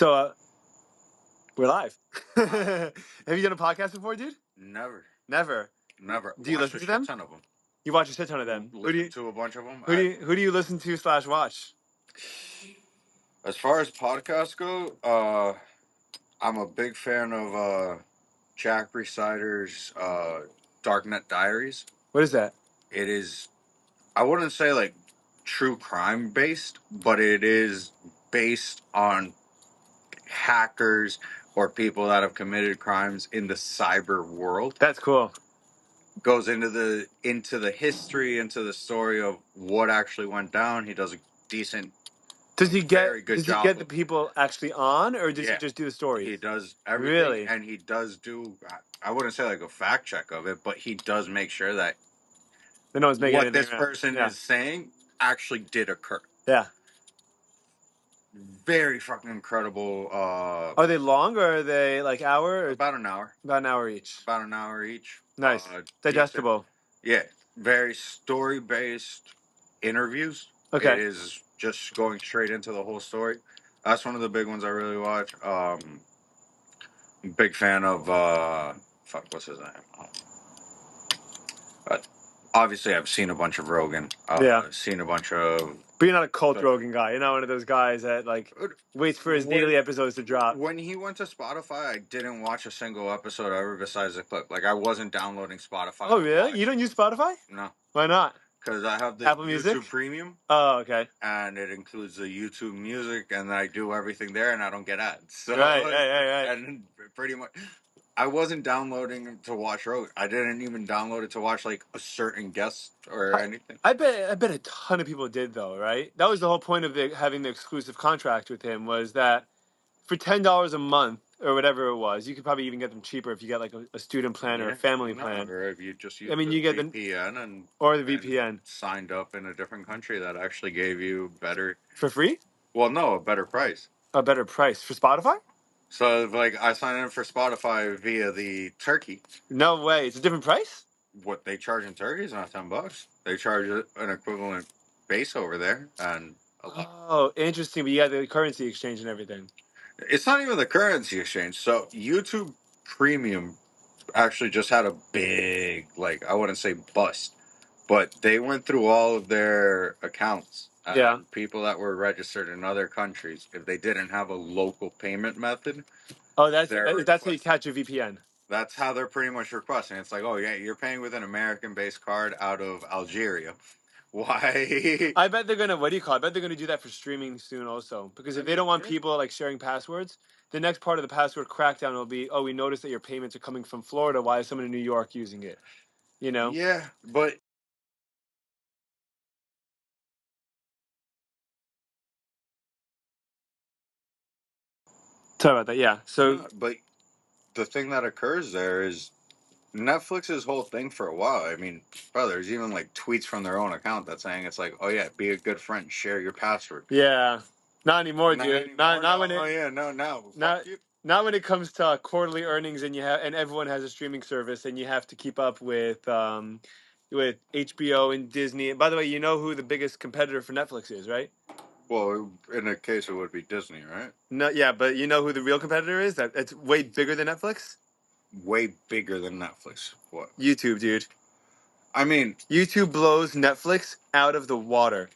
So, we're live. Have you done a podcast before, dude? Never. Never. Do you Watched listen to them? ton of them. You watch a shit ton of them. Listen to a bunch of them. Who do you listen to / watch? As far as podcasts go, I'm a big fan of Jack Resider's Darknet Diaries. What is that? It is, I wouldn't say like true crime based, but it is based on hackers or people that have committed crimes in the cyber world. That's cool. Goes into the history, into the story of what actually went down. He does a decent, Does he very good job. He get the people actually on, or does he just do the stories? He does everything, really, and he does do. I wouldn't say like a fact check of it, but he does make sure that no one's making what this up. person is saying actually did occur. Yeah. Very fucking incredible. Are they long or are they like hour? Or about an hour. About an hour each. About an hour each. Nice. Digestible. Decent. Yeah. Very story based interviews. Okay. It is just going straight into the whole story. That's one of the big ones I really watch. Big fan of what's his name? Obviously, I've seen a bunch of Rogan. Seen a bunch of. But you're not a cult Rogan guy. You're not one of those guys that like waits for his daily episodes to drop. When he went to Spotify, I didn't watch a single episode ever besides the clip. Like I wasn't downloading Spotify. Oh really? You don't use Spotify? No. Why not? Because I have the Apple YouTube Music? Premium. Oh, okay. And it includes the YouTube Music, and I do everything there, and I don't get ads. So, right. And pretty much, I wasn't downloading to watch Rogan. I didn't even download it to watch like a certain guest or anything. I bet a ton of people did though, right? That was the whole point of having the exclusive contract with him, was that for $10 a month or whatever it was, you could probably even get them cheaper if you get like a student plan or a family plan. Or if you just use you get VPN the VPN signed up in a different country that actually gave you better for free. Well, no, a better price. A better price for Spotify. So like I signed in for Spotify via the Turkey. No way, it's a different price. What they charge in Turkey is not $10. They charge an equivalent base over there, and a lot. Oh, interesting. But you got the currency exchange and everything. It's not even the currency exchange. So YouTube Premium actually just had a big, like, I wouldn't say bust, but they went through all of their accounts. And people that were registered in other countries, if they didn't have a local payment method. Oh, that's how you catch a VPN. That's how they're pretty much requesting. It's like, oh yeah, you're paying with an American-based card out of Algeria. Why? I bet they're gonna. What do you call it? I bet they're gonna do that for streaming soon, also. Because if they don't want people like sharing passwords, the next part of the password crackdown will be, oh, we noticed that your payments are coming from Florida. Why is someone in New York using it? You know? Yeah, but. Sorry about that. Yeah. So. But the thing that occurs there is Netflix's whole thing for a while. I mean, bro, there's even like tweets from their own account that's saying it's like, oh yeah, be a good friend, share your password. Yeah. Not anymore, dude. Not when it. Oh yeah, no. Not when it comes to quarterly earnings and everyone has a streaming service and you have to keep up with HBO and Disney. And by the way, you know who the biggest competitor for Netflix is, right? Well, in a case it would be Disney, right? No, yeah, but you know who the real competitor is? That's way bigger than Netflix. Way bigger than Netflix. What? YouTube, dude. I mean, YouTube blows Netflix out of the water,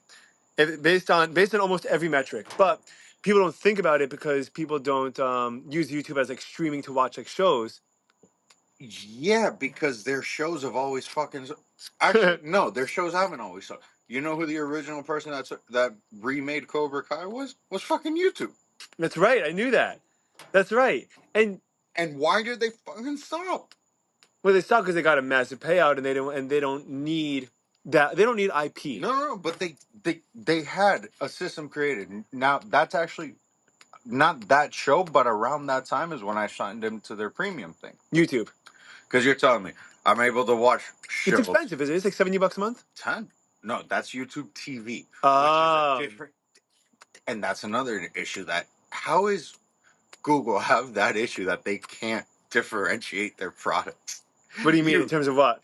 based on almost every metric. But people don't think about it because people don't use YouTube as like streaming to watch like shows. Yeah, because their shows have always fucking. Actually, no, their shows haven't always sucked. You know who the original person that remade Cobra Kai was? Was fucking YouTube. That's right. I knew that. That's right. And why did they fucking stop? Well, they stopped because they got a massive payout, and they don't need that. They don't need IP. No, but they had a system created. Now that's actually not that show, but around that time is when I signed them to their premium thing. YouTube. Because you're telling me I'm able to watch shows. It's expensive, is it? It's like $70 a month. 10? No, that's YouTube TV. Oh. Which is a different. And that's another issue. That how is Google have that issue that they can't differentiate their products? What do you mean in terms of what?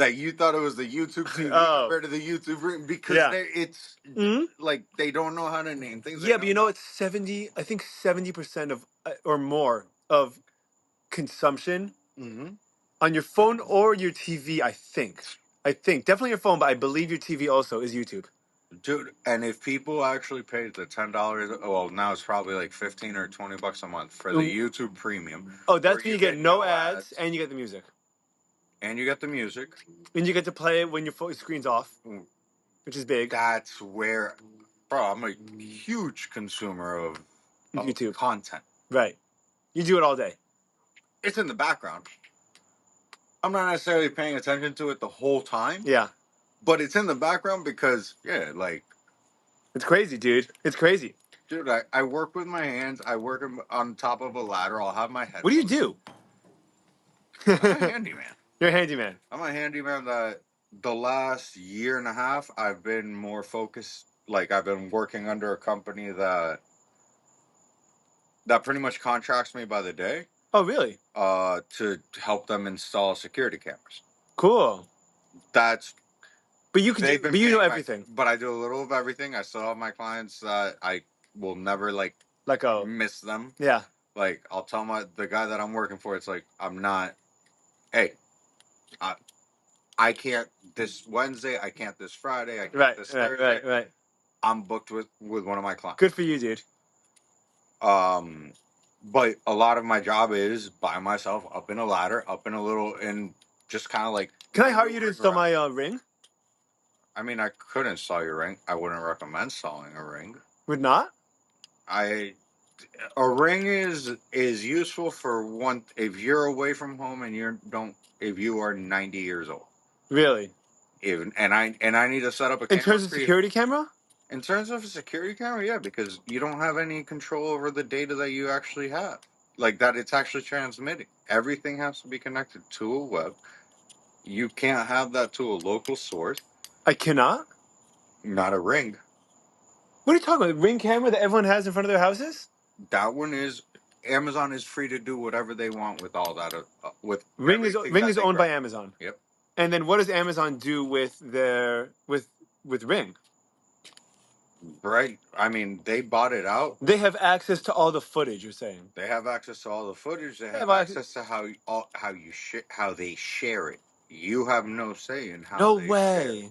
that you thought it was the YouTube TV Oh. compared to the YouTube Premium because Yeah. it's Mhm. like they don't know how to name things. Yeah, but you know, it's 70. I think 70% of or more of consumption Mm-hmm. on your phone or your TV. I think. Definitely your phone, but I believe your TV also is YouTube. Dude, and if people actually paid the $10, well, now it's probably like 15 or $20 a month for the Mm. YouTube Premium, Oh, where that's when you you get get no no ads ads and you get the music, and you get the music. and you get to play it when your phone screen's off, which is big. That's where, bro, I'm a huge consumer of YouTube, content. right? You do it all day. It's in the background. I'm not necessarily paying attention to it the whole time, Yeah, but it's in the background because, yeah, like, it's crazy, dude. It's crazy. dude, I work with my hands. I work on top of a ladder. I'll have my What do you headphones. do? I'm a handyman. You're a handyman. I'm a handyman that the last year and a half I've been more focused. Like I've been working under a company that pretty much contracts me by the day. Oh, really? To help them install security cameras. Cool. That's But you could do. they've been But you know paying my, everything. but I do a little of everything. I still have my clients that I will never like Like miss them. yeah. Like I'll tell the guy that I'm working for, it's like I'm not. Hey, I can't this Wednesday. I can't this Friday. I can't this Thursday. Right. I'm booked with one of my clients. Good for you, dude. But a lot of my job is by myself, up in a ladder, up in a little, and just kind of like. Can I hire you to install my ring? I mean, I could install your ring. I wouldn't recommend installing a ring. Would not? A ring is useful for one if you're away from home and if you are 90 years old. Really? Even and I need to set up a camera. In terms of security camera? In terms of a security camera, yeah, because you don't have any control over the data that you actually have. Like that it's actually transmitting. Everything has to be connected to a web. You can't have that to a local source. I cannot? Not a ring. What are you talking about? Ring camera that everyone has in front of their houses? That one is Amazon is free to do whatever they want with all that with Ring is owned by grab. Amazon. Yep. And then what does Amazon do with their with Ring? Right. I mean, they bought it out. They have access to all the footage. You're saying They have access to all the footage. They have access to how they share it. You have no say in how no they share it. way.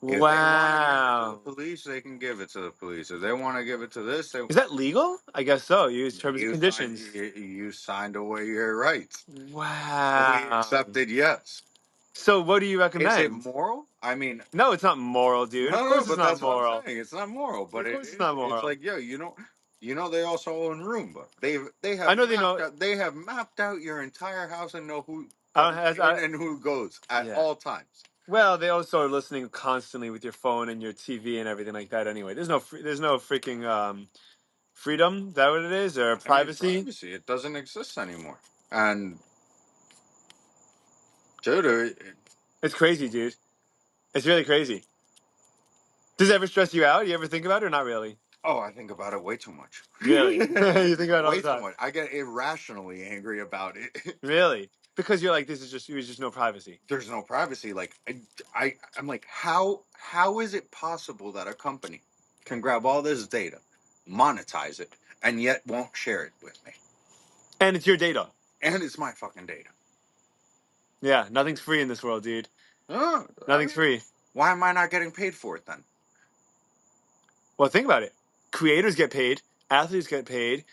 If they want to give it to Wow. the police, they can give it to the police. If they want to give it to this, Is that legal? I guess so. Use terms and conditions. You signed away your rights. Wow. So we accepted yes. So what do you recommend? Is it moral? I mean, no, it's not moral, dude. no, Of course, but it's not that's moral. what I'm saying. It's not moral, but of course, it's not moral. It's like, yo, you know, they also own Roomba. They have. I know they know. They have mapped out your entire house and know who and who goes at all times. Well, they also are listening constantly with your phone and your TV and everything like that. Anyway, there's no freaking freedom. Is that what it is, or privacy? Privacy. It doesn't exist anymore. And dude, it's crazy, dude. It's really crazy. Does it ever stress you out? You ever think about it or not really? oh, I think about it way too much. Really? You think about it all way the time? too much. I get irrationally angry about it. Really? Because you're like, there's just no privacy. There's no privacy. Like I'm like, how is it possible that a company can grab all this data, monetize it, and yet won't share it with me? And it's your data. And it's my fucking data. Yeah, nothing's free in this world, dude. Nothing's free. Why am I not getting paid for it then? Well, think about it. Creators get paid. Athletes get paid.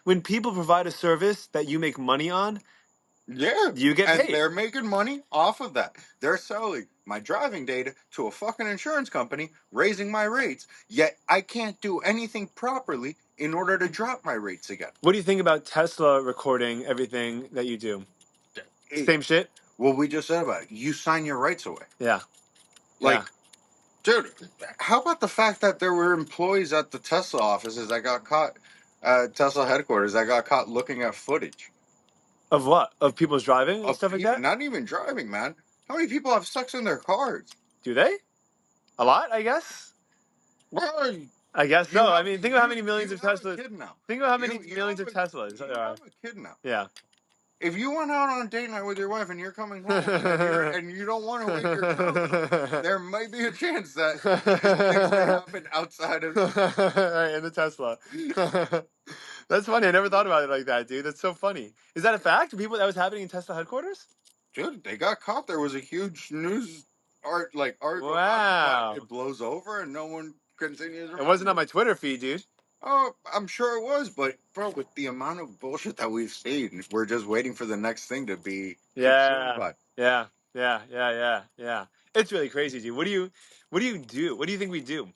When people provide a service that you make money on, yeah, you get paid. And they're making money off of that. They're selling my driving data to a fucking insurance company, raising my rates, yet I can't do anything properly in order to drop my rates again. What do you think about Tesla recording everything that you do? Same shit? Well, we just said about it. You sign your rights away. Yeah. Like, dude, how about the fact that there were employees at the Tesla offices that got caught, Tesla headquarters, that got caught looking at footage? Of what? Of people's driving and stuff like that? Not even driving, man. How many people have sex in their cars? Do they? A lot, I guess. Well, I guess so. I mean, think about how many millions of Teslas. Think about how many millions of Teslas. You have a kid now. Yeah. If you went out on a date night with your wife and you're coming home and you don't want to wake your girl up, there might be a chance that things may happen outside of Right, in the Tesla. That's funny. I never thought about it like that, dude. That's so funny. Is that a fact? People that was happening in Tesla headquarters? Dude, they got caught. There was a huge news article about it, Wow. but it blows over and no one continues It wasn't on around my it. Twitter feed, dude. Oh, I'm sure it was, but bro, with the amount of bullshit that we've seen, we're just waiting for the next thing to be consumed Yeah. by. Yeah. It's really crazy, dude. What do you do? What do you think we do?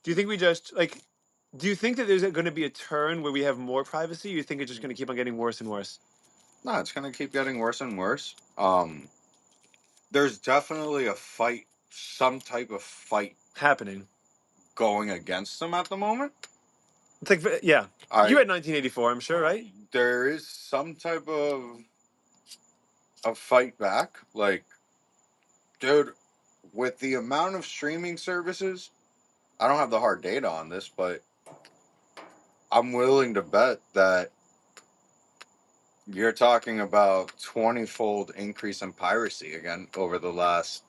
Do you think we just like do you think that there's going to be a turn where we have more privacy? Or you think it's just going to keep on getting worse and worse? No, it's gonna keep getting worse and worse. There's definitely a fight, some type of fight Happening. going against them at the moment. It's like yeah. You I read 1984, I'm sure, right? There is some type of a fight back. Like, dude, with the amount of streaming services, I don't have the hard data on this, but I'm willing to bet that you're talking about 20-fold increase in piracy again over the last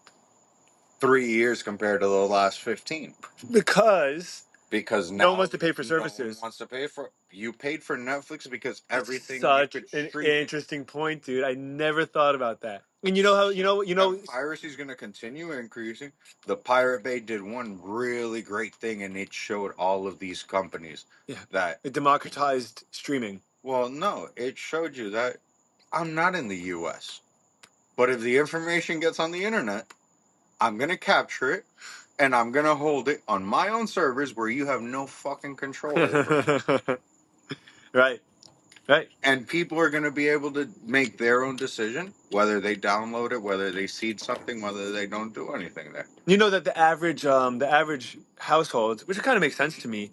3 years compared to the last 15. Because Because no one now wants to pay for no one services. wants to pay for. You paid for Netflix because That's everything you such could an stream. interesting point, dude. I never thought about that. And you know how Piracy is going to continue increasing. The Pirate Bay did one really great thing, and it showed all of these companies yeah, that. it democratized streaming. Well, no, it showed you that I'm not in the U.S., but if the information gets on the internet, I'm going to capture it, and I'm going to hold it on my own servers where you have no fucking control over. Right. Right. And people are going to be able to make their own decision, whether they download it, whether they seed something, whether they don't do anything there. You know that the average household, which kind of makes sense to me,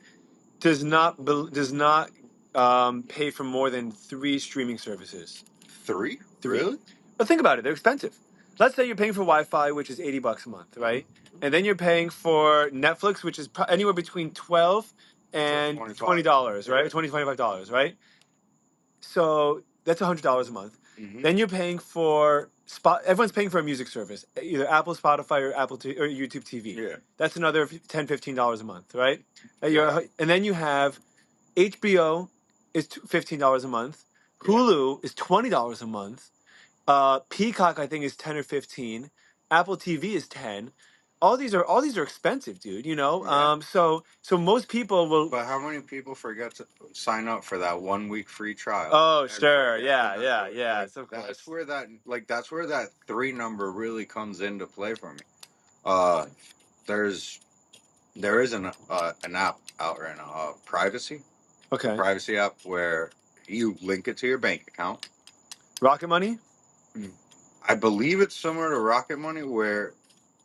does not pay for more than 3 streaming services. 3? 3. Really? But think about it; they're expensive. Let's say you're paying for Wi-Fi, which is $80 a month, right? And then you're paying for Netflix, which is anywhere between 12 and 25. $20, right? Yeah. $25, right? So that's $100 a month. Mm-hmm. Then you're paying for spot. Everyone's paying for a music service, either Apple, Spotify, or or YouTube TV. Yeah. That's another $10, $15 a month, right? Yeah. And then you have HBO is $15 a month. Yeah. Hulu is $20 a month. Peacock, I think, is 10 or 15. Apple TV is 10. All these are expensive, dude. Yeah. So most people will. But how many people forget to sign up for that 1 week free trial? Oh, And sure, forget to yeah, not yeah, do it? yeah. Like, So of that's course. where that 3 number really comes into play for me. There's there is an app out right now, Okay. privacy app where you link it to your bank account. Rocket Money. I believe it's similar to Rocket Money, where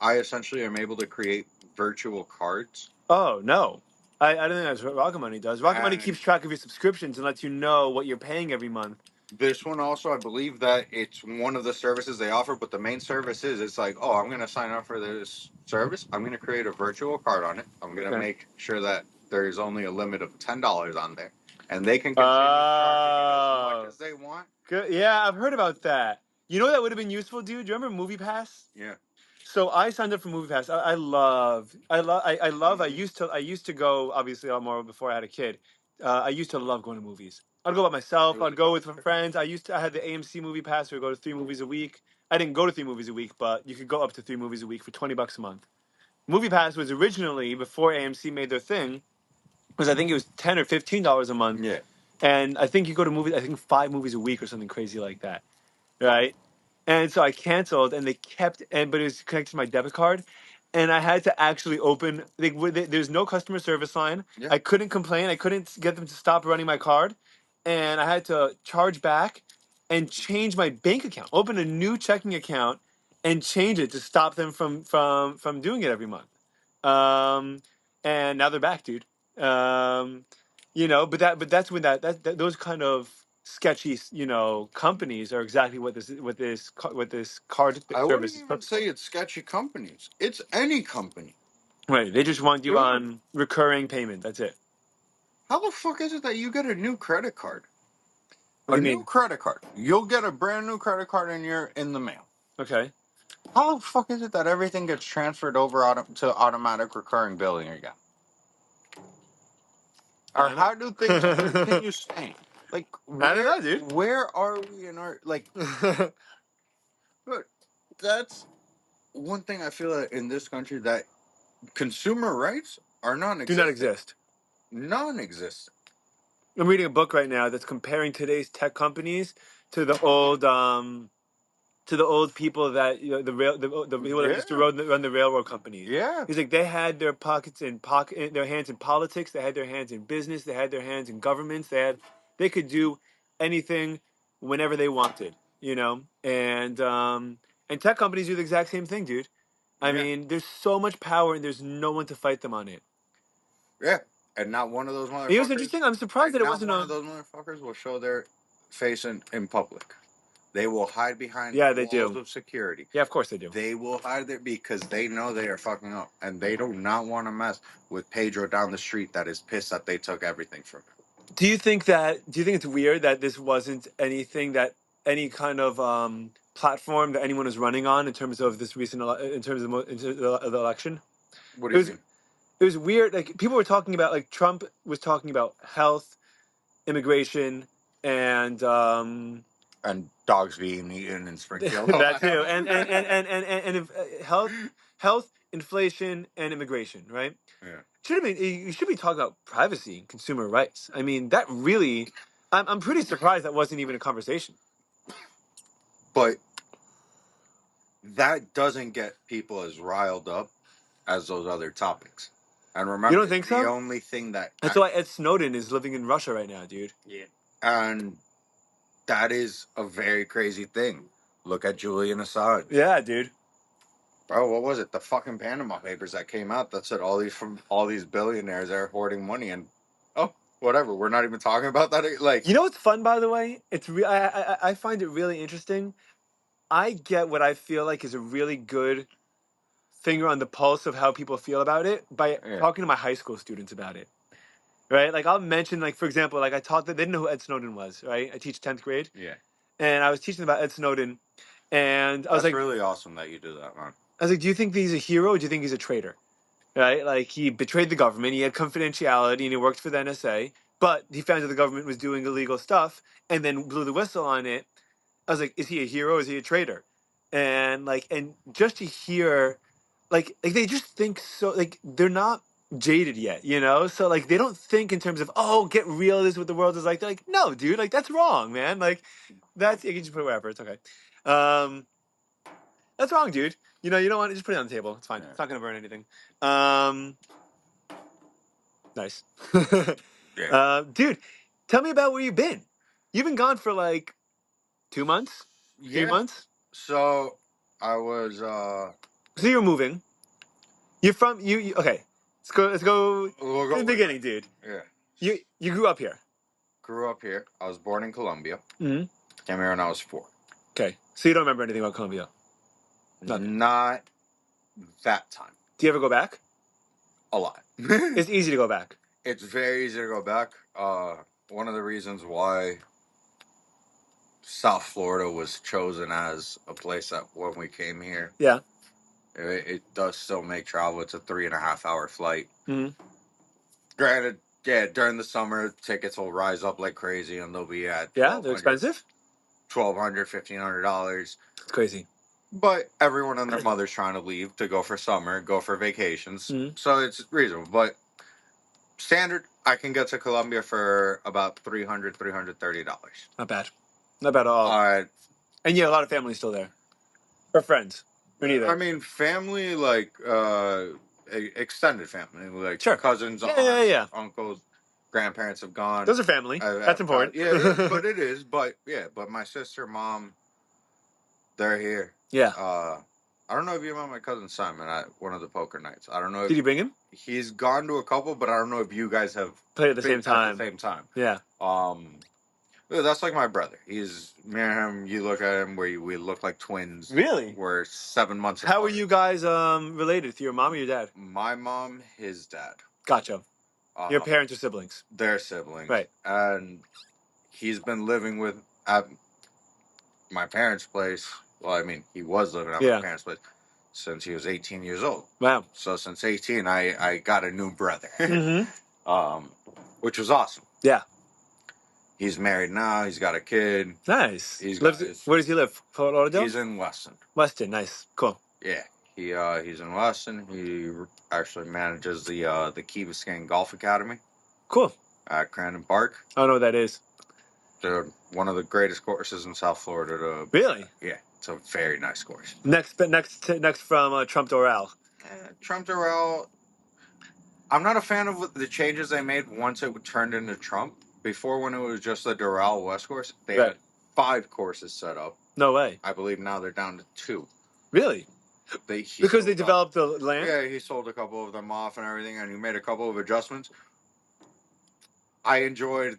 I essentially am able to create virtual cards. Oh no, I don't think that's what Rocket Money does. Rocket Money keeps And track of your subscriptions and lets you know what you're paying every month. this one also, I believe that it's one of the services they offer, but the main service is it's like, oh, I'm going to sign up for this service. I'm going to create a virtual card on it. I'm going to Okay. make sure that there's only a limit of $10 on there, and they can continue charging it as much as they want. Good. Yeah, I've heard about that. You know what that would have been useful, dude? Do you remember MoviePass? Yeah. So I signed up for MoviePass. I used to go obviously a lot more before I had a kid. I used to love going to movies. I'd go by myself. I'd go with friends. I had the AMC Movie Pass. We would go to 3 movies a week. I didn't go to 3 movies a week, but you could go up to 3 movies a week for $20 a month. MoviePass was originally before AMC made their thing. Was I think it was $10 or $15 a month. Yeah. And I think you go to movies. I think 5 movies a week or something crazy like that, right? And so I canceled, and they kept, but it was connected to my debit card, and I had to actually open. There's no customer service line. Yeah. I couldn't complain. I couldn't get them to stop running my card, and I had to charge back and change my bank account, open a new checking account, and change it to stop them from doing it every month. And now they're back, dude. But that's when that those kind of sketchy, companies are exactly what this card I wouldn't service is. even say it's sketchy companies. It's any company. Right. They just want you Dude. on recurring payment. That's it. How the fuck is it that you get a new credit card? What A do you new mean? credit card. You'll get a brand new credit card in the mail. Okay. How the fuck is it that everything gets transferred over to automatic recurring billing again? Or I don't how do things continue staying? Like, I don't know, dude. where are we in our, like, but that's one thing I feel that in this country that consumer rights are Do not non-existent. exist. Non-existent. I'm reading a book right now that's comparing today's tech companies to the old people that the people that used to run the railroad companies. Yeah. He's like they had their their hands in politics, they had their hands in business, they had their hands in governments, they could do anything whenever they wanted, and tech companies do the exact same thing, dude. I Yeah. mean, there's so much power and there's no one to fight them on it. Yeah. And not one of those motherfuckers. It was interesting. I'm surprised that it wasn't one of those motherfuckers will show their face in public. They will hide behind Yeah, they walls do. of security. Yeah, of course they do. They will hide there because they know they are fucking up, and they do not want to mess with Pedro down the street that is pissed that they took everything from him. Do you think it's weird that this wasn't anything that any kind of platform that anyone was running on in terms of this in terms of the election? What do It you was mean? it was weird. Like people were talking about, like Trump was talking about health, immigration, and And dogs being eaten in Springfield. that too, health, inflation, and immigration. Right? Yeah. You should be talking about privacy and consumer rights. I mean, that really, I'm pretty surprised that wasn't even a conversation. But that doesn't get people as riled up as those other topics. And remember, You don't think so? the only thing That's why Ed Snowden is living in Russia right now, dude. Yeah. And that is a very crazy thing. Look at Julian Assange. Yeah, dude. Bro, what was it? The fucking Panama Papers that came out that said all these billionaires are hoarding money, and whatever. We're not even talking about that. Like, You know what's fun, by the way? I find it really interesting. I get what I feel like is a really good finger on the pulse of how people feel about it by talking to my high school students about it. Right? Like I'll mention, like, for example, like I taught that they didn't know who Ed Snowden was, right? I teach 10th grade. Yeah. And I was teaching about Ed Snowden, and I was like, really awesome that you do that, man. I was like, do you think he's a hero or do you think he's a traitor? Right? Like he betrayed the government, he had confidentiality, and he worked for the NSA, but he found that the government was doing illegal stuff and then blew the whistle on it. I was like, is he a hero? Is he a traitor? And just to hear, like they just think so, like they're not jaded yet, So like they don't think in terms of, oh, get real, this is what the world is like. They're like, no, dude, like that's wrong, man. Like you can just put it wherever, it's okay. That's wrong, dude. You don't want to just put it on the table. It's fine. Yeah. It's not gonna burn anything. Nice. Yeah. Dude, tell me about where you've been. You've been gone for like 2 months, 3 months. So I was. So you're moving. You're from you. Okay, let's go to the beginning, dude. Yeah. You grew up here. Grew up here. I was born in Colombia. Mm-hmm. Came here when I was 4. Okay, so you don't remember anything about Colombia? Nothing. Not that time. Do you ever go back? A lot. It's easy to go back. It's very easy to go back. One of the reasons why South Florida was chosen as a place that when we came here. Yeah. It does still make travel. It's a 3.5 hour flight. Mm-hmm. Granted, yeah, during the summer, tickets will rise up like crazy and they'll be at they're expensive. $1,200, $1,500. It's crazy. But everyone and their mother's trying to leave to go for summer, go for vacations. Mm-hmm. So it's reasonable. But standard, I can get to Colombia for about $300, $330. Not bad. Not bad at all. And yeah, a lot of family still there. Or friends. Or neither. I mean, family, like, extended family. Like, sure. Cousins, aunts, uncles, grandparents have gone. Those are family. That's important. Yeah, but it is. But my sister, mom, they're here. Yeah. I don't know if you met my cousin Simon at one of the poker nights. I don't know. Did you bring him? He's gone to a couple, but I don't know if you guys have played at the same time. At the same time. Yeah. That's like my brother. He's me and him. You look at him, we look like twins. Really? We're 7 months apart. How are you guys related? To your mom or your dad? My mom, his dad. Gotcha. Your parents are siblings. They're siblings, right? And he's been living at my parents' place. Well, I mean, he was living at my parents' place since he was 18 years old. Wow. So since 18, I got a new brother, Mm-hmm. which was awesome. Yeah. He's married now. He's got a kid. Nice. He's Lives. got his, Where does he live? Fort Lauderdale. He's in Weston. Weston. Nice. Cool. Yeah. He's in Weston. He actually manages the Key Biscayne Golf Academy. Cool. At Crandon Park. I don't know what that is. They're one of the greatest courses in South Florida. Really? Yeah. It's a very nice course. Next from Trump Doral. Trump Doral. I'm not a fan of the changes they made once it turned into Trump. Before, when it was just the Doral West course, they had 5 courses set up. No way. I believe now they're down to 2. Really? Because they developed the land? Yeah, he sold a couple of them off and everything, and he made a couple of adjustments. I enjoyed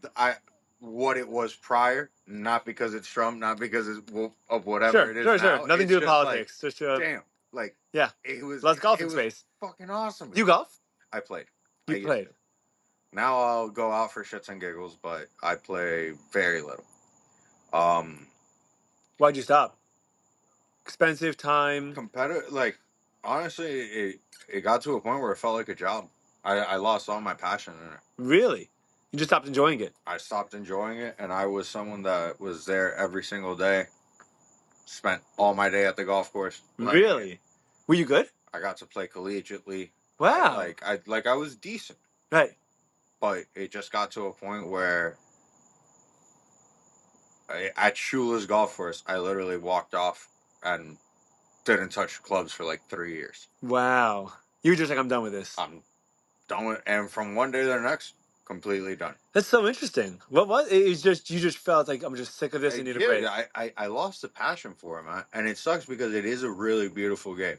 what it was prior, not because it's Trump, not because of whatever it is now. Sure. Nothing to do with politics. Like, just damn, like yeah, it was less golfing space. space. Fucking awesome. You golf? I played. You played. Now I'll go out for shits and giggles, but I play very little. Why'd you stop? Expensive time. Competitive, like honestly, it got to a point where it felt like a job. I lost all my passion in it. Really? You just stopped enjoying it? I stopped enjoying it, and I was someone that was there every single day. Spent all my day at the golf course. Really? Were you good? I got to play collegiately. Wow. I was decent. Right. But it just got to a point where at Shula's golf course, I literally walked off and didn't touch clubs for like 3 years. Wow. You were just like, I'm done with this. I'm done with, and from one day to the next, completely done. That's so interesting. What was it? It's just you just felt like I'm just sick of this and need a break. I lost the passion for it, man, and it sucks because it is a really beautiful game.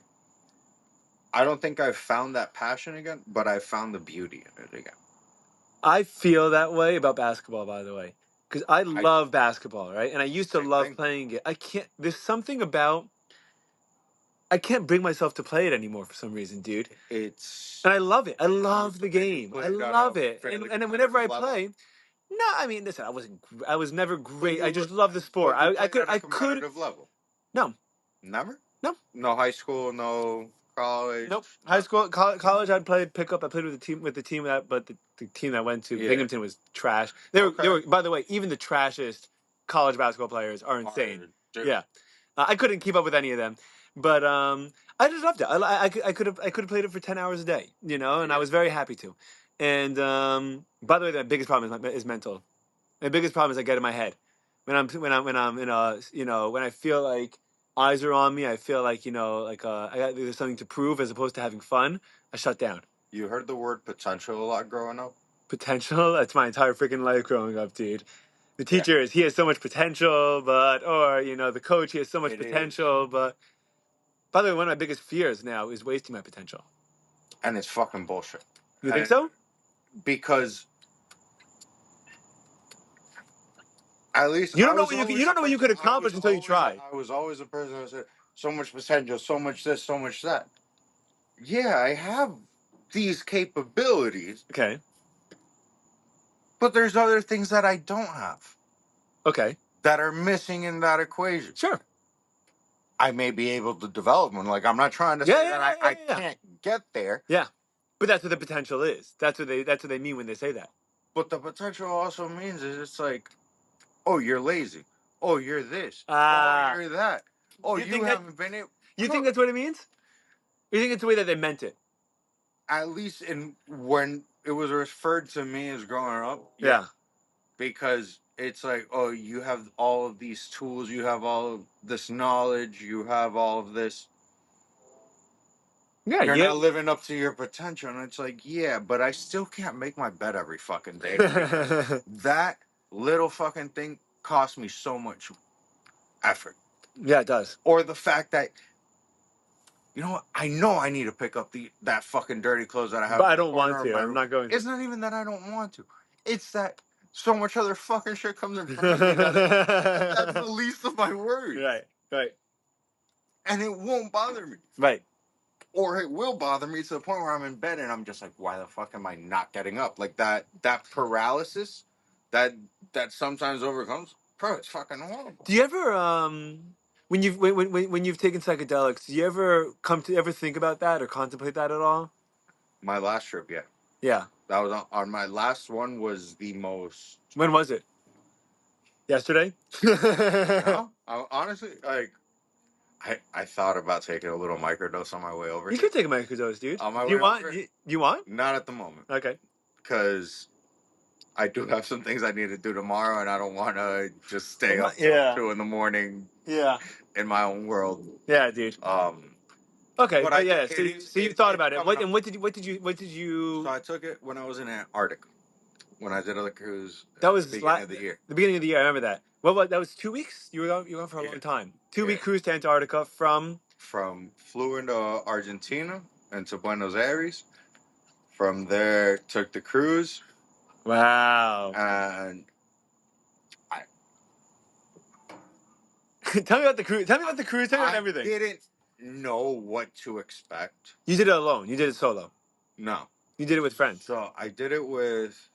I don't think I've found that passion again, but I've found the beauty in it again. I feel that way about basketball, by the way, because I love basketball, right? And I used to love playing it. I can't. There's something about. I can't bring myself to play it anymore for some reason, dude. And I love it. I love the game. I love it. And then whenever I play, no, I mean, listen, I was never great. I just love the sport. I could. Level. No. Never. No. No high school. No college. Nope. High school, college. I'd play pickup. I played with the team but the team that I went to, Binghamton, was trash. They were. By the way, even the trashest college basketball players are insane. Yeah. I couldn't keep up with any of them, but I just loved it. I could have played it for 10 hours a day, and I was very happy to. And by the way, the biggest problem is mental. The biggest problem is I get in my head when I'm in when I feel like eyes are on me. I feel like there's something to prove as opposed to having fun. I shut down. You heard the word potential a lot growing up. Potential? That's my entire freaking life growing up, dude. The teacher he has so much potential, the coach, he has so much potential, but by the way, one of my biggest fears now is wasting my potential. And it's fucking bullshit. You think so? Because at least you don't know what you could accomplish until you try. I was always a person who said so much potential, so much this, so much that. Yeah, I have these capabilities. Okay. But there's other things that I don't have. Okay. That are missing in that equation. Sure. I may be able to develop one. Like, I'm not trying to say that I can't get there. Yeah. But that's what the potential is. That's what they mean when they say that. But the potential also means is it's like, oh, you're lazy. Oh, you're this. Oh, you're that. Oh, you haven't been able. You think that's what it means? You think it's the way that they meant it? At least when it was referred to me as growing up. Yeah. Because it's like, oh, you have all of these tools, you have all of this knowledge, you have all of this. Yeah, you're not living up to your potential. And it's like, yeah, but I still can't make my bed every fucking day. That little fucking thing cost me so much effort. Yeah, it does. Or the fact that, you know what? I know I need to pick up that fucking dirty clothes that I have. But I don't want to. I'm not going to. It's not even that I don't want to. It's that so much other fucking shit comes in front of me that's the least of my worries. Right. And it won't bother me. Right. Or it will bother me to the point where I'm in bed and I'm just like, why the fuck am I not getting up? Like that paralysis that sometimes overcomes. Bro, it's fucking horrible. Do you ever when you've taken psychedelics, do you ever ever think about that or contemplate that at all? My last trip, yeah. Yeah. That was on my last one was the most. When was it? Yesterday? No, honestly, like I thought about taking a little microdose on my way over You here. could take a microdose, dude. On my Do way you want? over, Do you want? not at the moment, Okay. because I do have some things I need to do tomorrow, and I don't want to just stay up till Yeah. 2 in the morning Yeah. in my own world. Yeah, dude. Okay, But but I yeah, it is so you thought it's about it. coming up. What did you? So I took it when I was in Antarctica, when I did a cruise That at the was beginning of the year. the beginning of the year. I remember that. That was 2 weeks. You were gone for a long time. 2 week cruise to Antarctica from. Flew into Argentina and to Buenos Aires. From there, took the cruise, Wow. and Tell me about the cruise. Tell me about the cruise. Tell me about I everything. didn't know what to expect. You did it alone. You did it solo. No. You did it with friends. So I did it with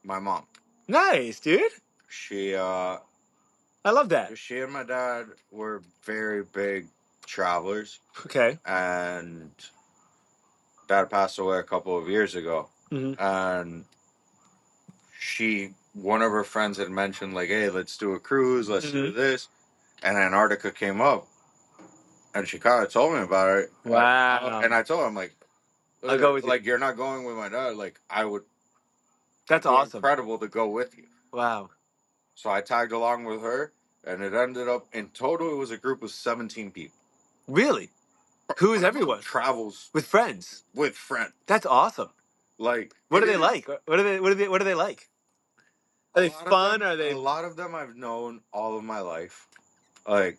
my mom. Nice, dude. She I love that. she and my dad were very big travelers, Okay. and dad passed away a couple of years ago. Mm-hmm. And one of her friends had mentioned, like, hey, let's do a cruise, let's do this. And Antarctica came up. And she kind of told me about it. Wow. And I told her, I'm like, I'll go with you. Like, you're not going with my dad. Like, I would. That's be awesome. Incredible to go with you. Wow. So I tagged along with her, and it ended up, in total, it was a group of 17 people. Really? Who is everyone? Travels with friends. With friends. That's awesome. Like, what are they like? What are they like? Are they fun? Are they? A lot of them I've known all of my life. Like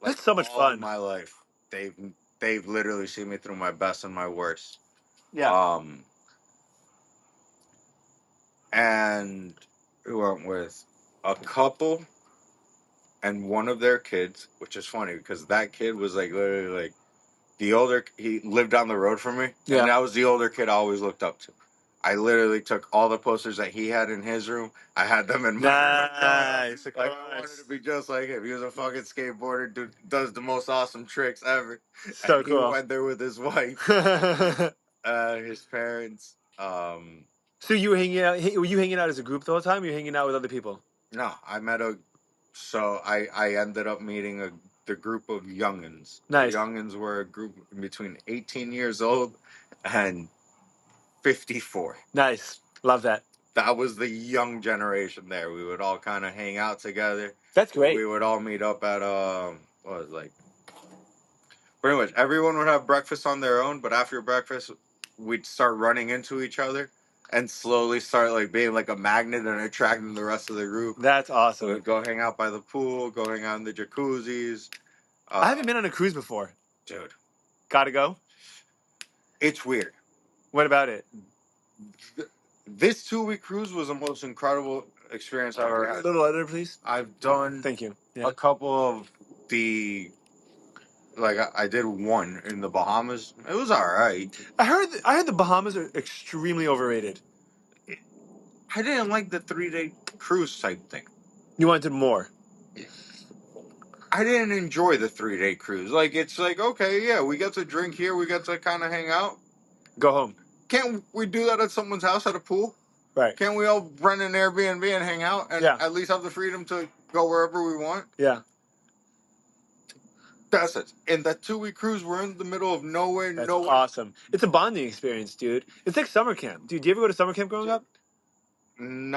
that's so much all fun. Of my life, they've literally seen me through my best and my worst. Yeah. And we went with a couple and one of their kids, which is funny because that kid was like literally like he lived down the road from me. Yeah. And that was the older kid I always looked up to. I literally took all the posters that he had in his room. I had them in my room. Nice. Like, I wanted to be just like him. He was a fucking skateboarder, dude, does the most awesome tricks ever. So and cool. He went there with his wife, his parents. So you were hanging out? Were you hanging out as a group the whole time? Or you were hanging out with other people? No, I met So I ended up meeting the group of youngins. Nice. The youngins were a group between 18 years old and 54. Nice. Love that. That was the young generation there. We would all kind of hang out together. That's great. We would all meet up at what was it, like, pretty much everyone would have breakfast on their own, but after breakfast we'd start running into each other and slowly start like being like a magnet and attracting the rest of the group. That's awesome. We'd go hang out by the pool, go hang out in the jacuzzis. I haven't been on a cruise before. Dude. Gotta go? It's weird. What about it? This 2-week cruise was the most incredible experience I've ever had. A little editor, please. I've done Thank you. a couple of I did one in the Bahamas. It was all right. I heard the Bahamas are extremely overrated. I didn't like the 3-day cruise type thing. You wanted more. I didn't enjoy the 3-day cruise. Like, it's like, okay, yeah, we get to drink here, we get to kind of hang out. Go home. Can't we do that at someone's house at a pool? Right. Can't we all rent an Airbnb and hang out and at least have the freedom to go wherever we want? Yeah. That's it. In that 2-week cruise, we're in the middle of nowhere. That's awesome. It's a bonding experience, dude. It's like summer camp. Dude, do you ever go to summer camp growing up? I'm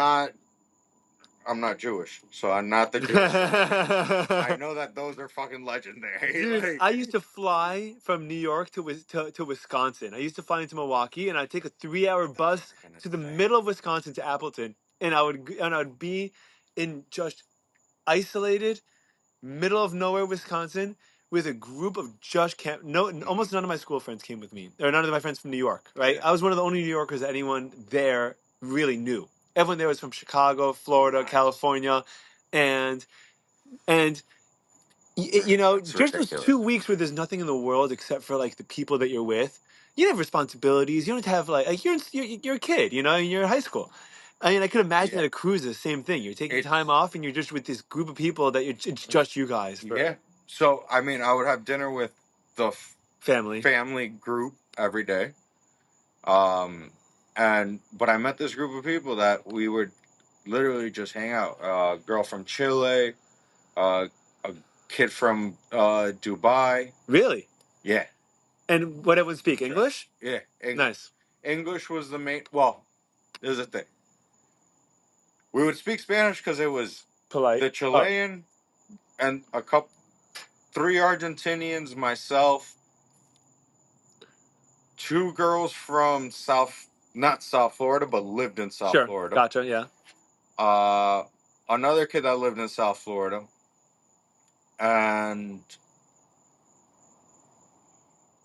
not Jewish, so I'm not the Jewish. I know that those are fucking legendary. Dude, I used to fly from New York to Wisconsin. I used to fly into Milwaukee, and I'd take a 3-hour bus to the middle of Wisconsin to Appleton, and I would be in just isolated, middle of nowhere Wisconsin with a group of just camp. Almost none of my school friends came with me, or none of my friends from New York. Right? Yeah. I was one of the only New Yorkers that anyone there really knew. Everyone there was from Chicago, Florida, California, and you know, just those 2 weeks where there's nothing in the world except for like the people that you're with. You don't have responsibilities. You don't have like you're a kid, you know, and you're in high school, I mean, I could imagine Yeah. that a cruise is the same thing. You're taking It's time off, and you're just with this group of people that it's just you guys for yeah. So I mean, I would have dinner with the family. family group every day. But I met this group of people that we would literally just hang out. A girl from Chile, a kid from Dubai. Really? Yeah, And what everyone speak English? yeah. Nice, English was the main. Well, there's a thing. We would speak Spanish because it was polite. the Chilean and three Argentinians, myself, two girls from not South Florida, but lived in South Sure, Florida. gotcha. Yeah. Another kid that lived in South Florida, and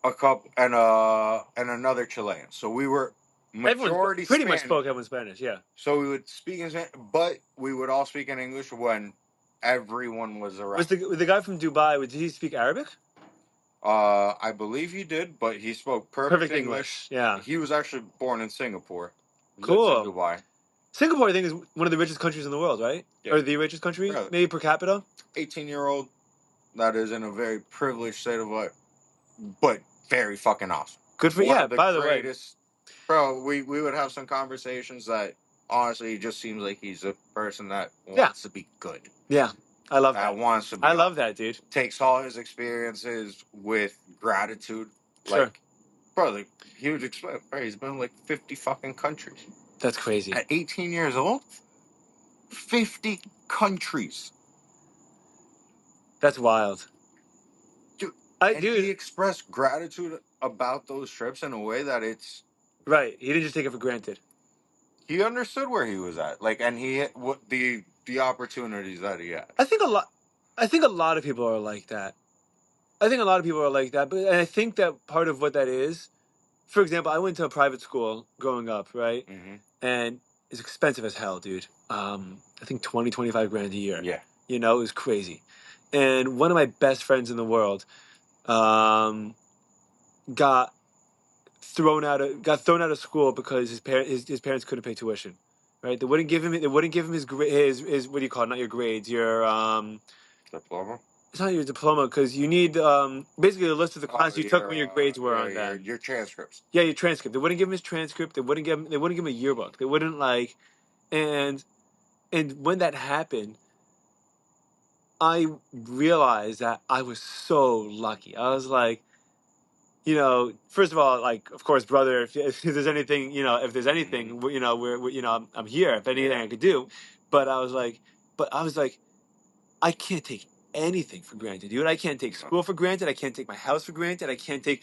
and another Chilean. So we were Everyone's majority pretty much Spanish. spoke everyone's Spanish. Yeah. So we would speak in Spanish, but we would all speak in English when everyone was around. Was the guy from Dubai? Did he speak Arabic? I believe he did, but he spoke perfect Perfect English. Yeah. He was actually born in Singapore. Lives in Cool. Dubai. Singapore, I think, is one of the richest countries in the world, right? Yeah. Or the richest country, Yeah. maybe per capita. 18-year-old that is in a very privileged state of life, but very fucking awesome. Good for One yeah. of the By the way, greatest. Bro, we would have some conversations that honestly, it just seems like he's a person that wants to be good. yeah, I love That that. wants to be. I love that, dude. Takes all his experiences with gratitude. Sure. Like, bro, like, he would explain. Bro, he's been in like 50 fucking countries. That's crazy. At 18 years old, 50 countries. That's wild. Dude, Dude, he expressed gratitude about those trips in a way that it's. right. He didn't just take it for granted. He understood where he was at, like, and what the opportunities that he had. I think a lot of people are like that. But I think that part of what that is, for example, I went to a private school growing up, right? Mm-hmm. And it's expensive as hell, dude. I think 25 grand a year. Yeah. You know, it was crazy. And one of my best friends in the world got thrown out of school because his parents couldn't pay tuition. Right? They wouldn't give him his what do you call it? Not your grades, your Diploma. It's not your diploma because you need basically a list of the classes you took when your grades were on that. Your transcripts. Yeah, your transcript. They wouldn't give him his transcript. They wouldn't give him a yearbook. They wouldn't and when that happened, I realized that I was so lucky. I was like, first of all, like, of course, brother, if there's anything, if there's anything, I'm here. If anything I could do, but I was like, I can't take anything for granted, dude. I can't take school for granted. I can't take my house for granted. I can't take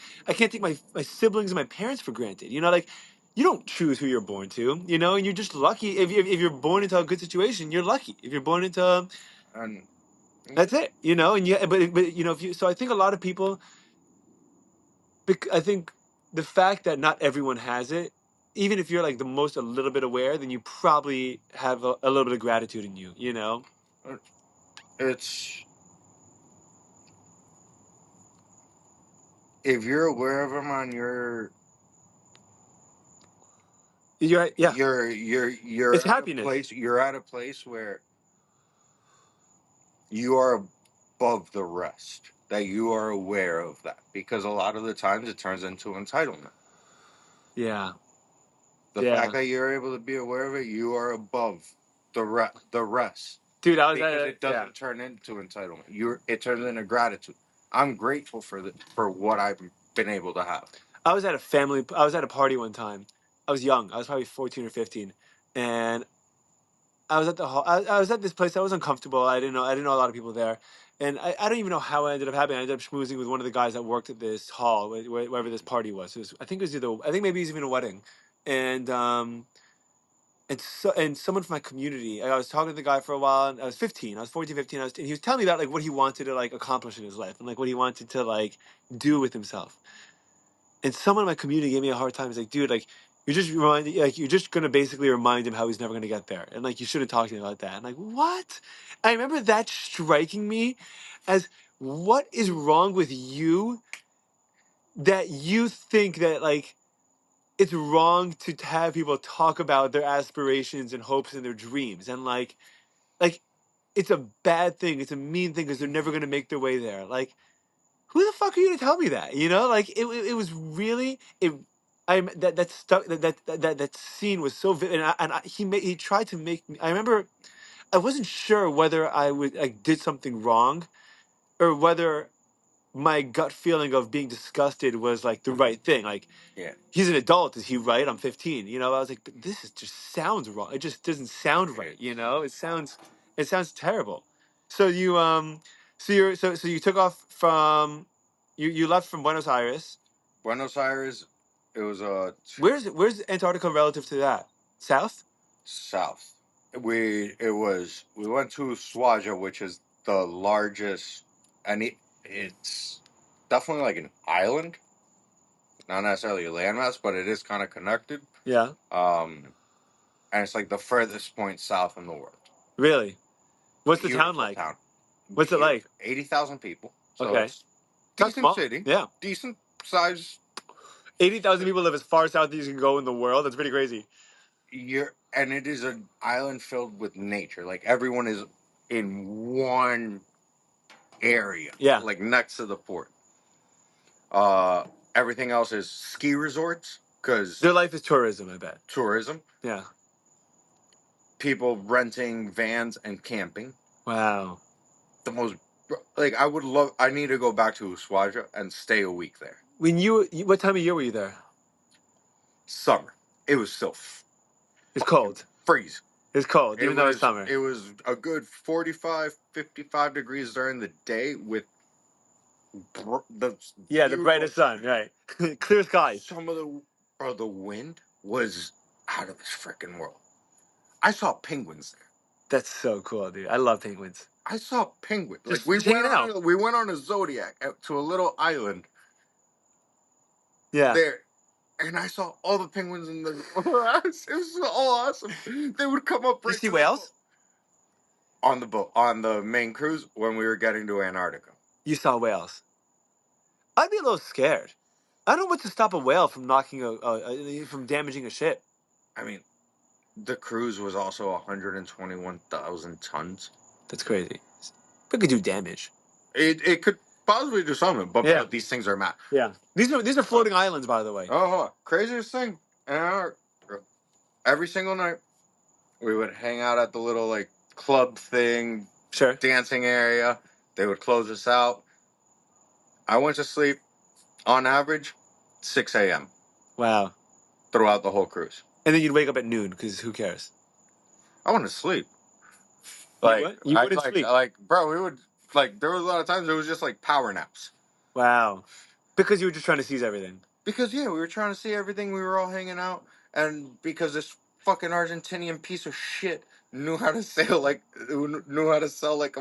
my siblings and my parents for granted. Like, you don't choose who you're born to, and you're just lucky. If you're born into a good situation, you're lucky. If you're born into, And that's it, and so I think a lot of people, I think the fact that not everyone has it, even if you're like a little bit aware, then you probably have a little bit of gratitude in you, it's if you're aware of them on your You're you're it's at happiness. you're at a place where you are above the rest, that you are aware of that, because a lot of the times it turns into entitlement. Yeah. The fact that you're able to be aware of it, you are above the rest. Dude, Because it doesn't turn into entitlement. It turns into gratitude. I'm grateful for what I've been able to have. I was at a party one time. I was young. I was probably 14 or 15. And I was at the hall. I was at this place. I was uncomfortable. I didn't know a lot of people there. And I don't even know how it ended up happening. I ended up schmoozing with one of the guys that worked at this hall, wherever this party was. I think maybe it was even a wedding. And someone from my community, I was talking to the guy for a while, and I was 15. I was 14, 15. And he was telling me about like what he wanted to like accomplish in his life and like what he wanted to like do with himself. And someone in my community gave me a hard time. He's like, dude, like you're just gonna basically remind him how he's never gonna get there, and like you shouldn't talk to him about that. And like, what? I remember that striking me as, what is wrong with you that you think that like it's wrong to have people talk about their aspirations and hopes and their dreams, and like it's a bad thing. It's a mean thing because they're never gonna make their way there. Like, who the fuck are you to tell me that? You know, like it was really it. I'm that stuck that scene was so vivid, he tried to make me. I remember I wasn't sure whether I would like did something wrong or whether my gut feeling of being disgusted was like the right thing. Like, Yeah. he's an adult, is he right? I'm 15. You know, I was like, but this is just sounds wrong. It just doesn't sound right. You know, it sounds terrible. So so you took off from you left from Buenos Aires. Buenos Aires, it was Where's Antarctica relative to that? South? south. We went to Swaja, which is the largest, and it's definitely like an island, not necessarily a landmass, but it is kind of connected. Yeah. And it's like the furthest point south in the world. Really? What's the town Beautiful like? town. What's it like? 80,000 people. So Okay. it's That's decent small. city, Yeah. decent size. 80,000 people live as far south as you can go in the world. That's pretty crazy. And it is an island filled with nature. Like everyone is in one area, Yeah. like next to the port. Everything else is ski resorts because Their life is tourism, I bet. tourism, Yeah. people renting vans and camping. Wow. The most like I need to go back to Ushuaia and stay a week there. When what time of year were you there? Summer. It was still It's cold. freezing. It's cold, even though it's summer. It was a good 45, 55 degrees during the day with the The brightest sun, right? Clear skies. Some of the wind was out of this freaking world. I saw penguins there. That's so cool, dude. I love penguins. I saw penguins. Just Like hanging out. we went on a Zodiac to a little island Yeah. there, and I saw all the penguins in the. It was all awesome. They would come up. You Right see to whales? on the boat on the main cruise when we were getting to Antarctica. You saw whales. I'd be a little scared. I don't know what to stop a whale from knocking from damaging a ship. I mean, the cruise was also 121,000 tons. That's crazy. It could do damage. It could possibly do something, but Yeah. bro, these things are mad. Yeah. These are floating islands, by the way. Oh, craziest thing! Every single night, we would hang out at the little like club thing, Sure. dancing area. They would close us out. I went to sleep on average 6 a.m. Wow. throughout the whole cruise. And then you'd wake up at noon because who cares? I want to sleep. You wouldn't sleep. Bro, we would there was a lot of times it was just like power naps. Wow. Because you were just trying to seize everything. Because we were trying to see everything. We were all hanging out, and because this fucking Argentinian piece of shit knew how to sell like a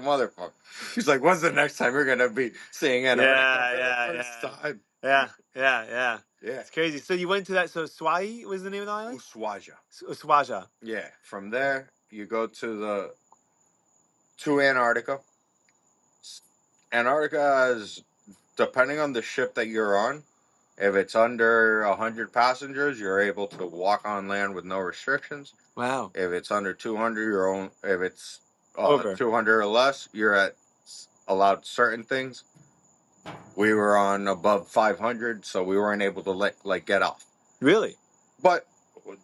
motherfucker. He's like, "When's the next time you're gonna be seeing Antarctica for the first time?" Yeah. Yeah. It's crazy. So you went to that. So Swai was the name of the island. Ushuaia. Ushuaia. Yeah. From there, you go to Antarctica. Antarctica is, depending on the ship that you're on, if it's under 100 passengers, you're able to walk on land with no restrictions. Wow. If it's under 200, if it's Over 200 or less, you're allowed certain things. We were on above 500, so we weren't able to get off. Really? But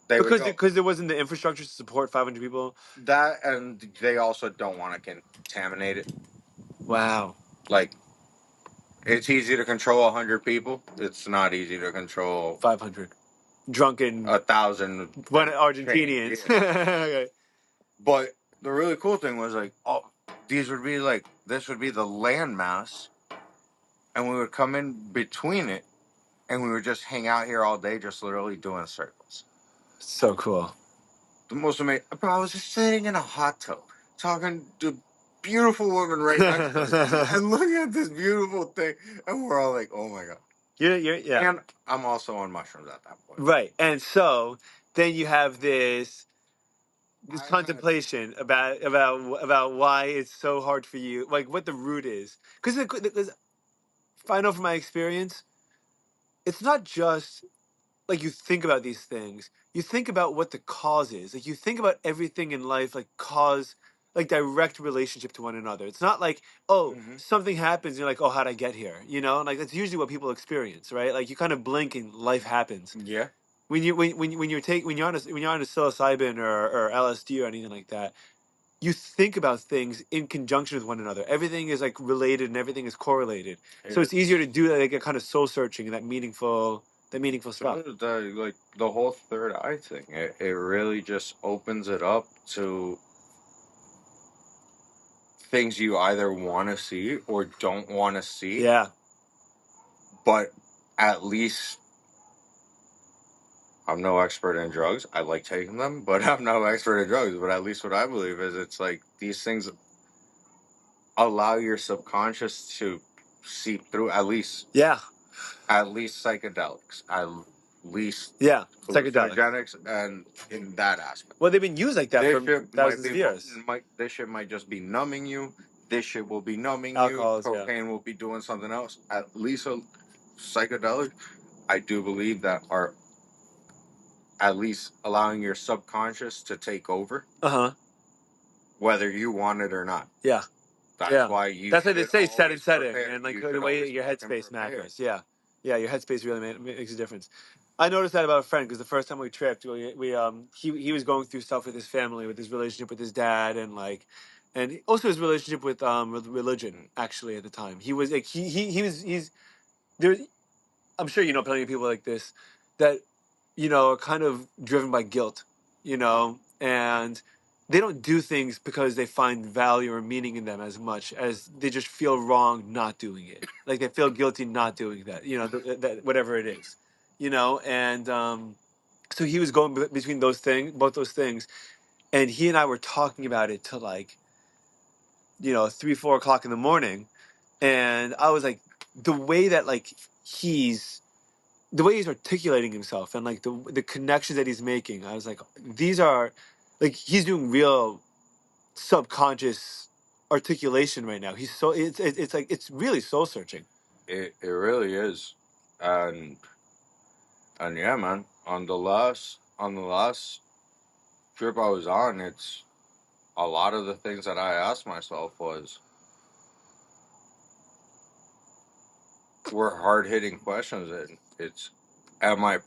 because there wasn't the infrastructure to support 500 people. That, and they also don't want to contaminate it. Wow. Like, it's easy to control 100 people. It's not easy to control 500 drunken 1,000 Argentinians. Okay. But the really cool thing was this would be the landmass, and we would come in between it, and we would just hang out here all day, just literally doing circles. So cool. The most amazing. Bro, I was just sitting in a hot tub talking to beautiful woman right next to me and looking at this beautiful thing, and we're all like, "Oh my god!" Yeah. And I'm also on mushrooms at that point. Right, and so then you have this contemplation about why it's so hard for you, like what the root is, because I know from my experience, it's not just like you think about these things, you think about what the cause is. Like you think about everything in life, like cause, like direct relationship to one another. It's not like, oh, Hmm. something happens, and you're like, oh, how'd I get here? You know, and like that's usually what people experience, right? Like you kind of blink and life happens. Yeah. When you're on a psilocybin or LSD or anything like that, you think about things in conjunction with one another. Everything is like related and everything is correlated. So it's easier to It's do that, like a kind of soul searching and that meaningful stuff. like the whole third eye thing. It really just opens it up to things you either want to see or don't want to see. Yeah. But at least I'm no expert in drugs. I like taking them, but I'm no expert in drugs. But at least what I believe is it's like these things allow your subconscious to seep through Yeah. at least psychedelics, at least Yeah. Psychedelics. hallucinogenics, and in that aspect. Well, they've been used like that This for shit might thousands of be years. this shit might just be numbing you. This shit will be numbing you. Alcohols, yeah. Cocaine will be doing something else. At least a psychedelic, I do believe that are at least allowing your subconscious to take over, Uh-huh. whether you want it or not. Yeah. That's Yeah. why you That's why they should say set and always setting prepare. and like You the should way always your fucking headspace prepare. matters. Yeah. Yeah, your headspace really makes a difference. I noticed that about a friend because the first time we tripped, he was going through stuff with his family, with his relationship with his dad, and also his relationship with religion. Actually, at the time, he was like he's there. I'm sure you know plenty of people like this that are kind of driven by guilt, and they don't do things because they find value or meaning in them as much as they just feel wrong not doing it. Like they feel guilty not doing that, that whatever it is, and so he was going between both those things, and he and I were talking about it till like 3, 4 o'clock in the morning, and I was like, the way that like he's the way he's articulating himself and like the connections that he's making, I was like, these are like he's doing real subconscious articulation right now. He's so it's like it's really soul searching. It really is, and yeah, man. On the last trip I was on, it's a lot of the things that I asked myself were hard hitting questions, and it's, am I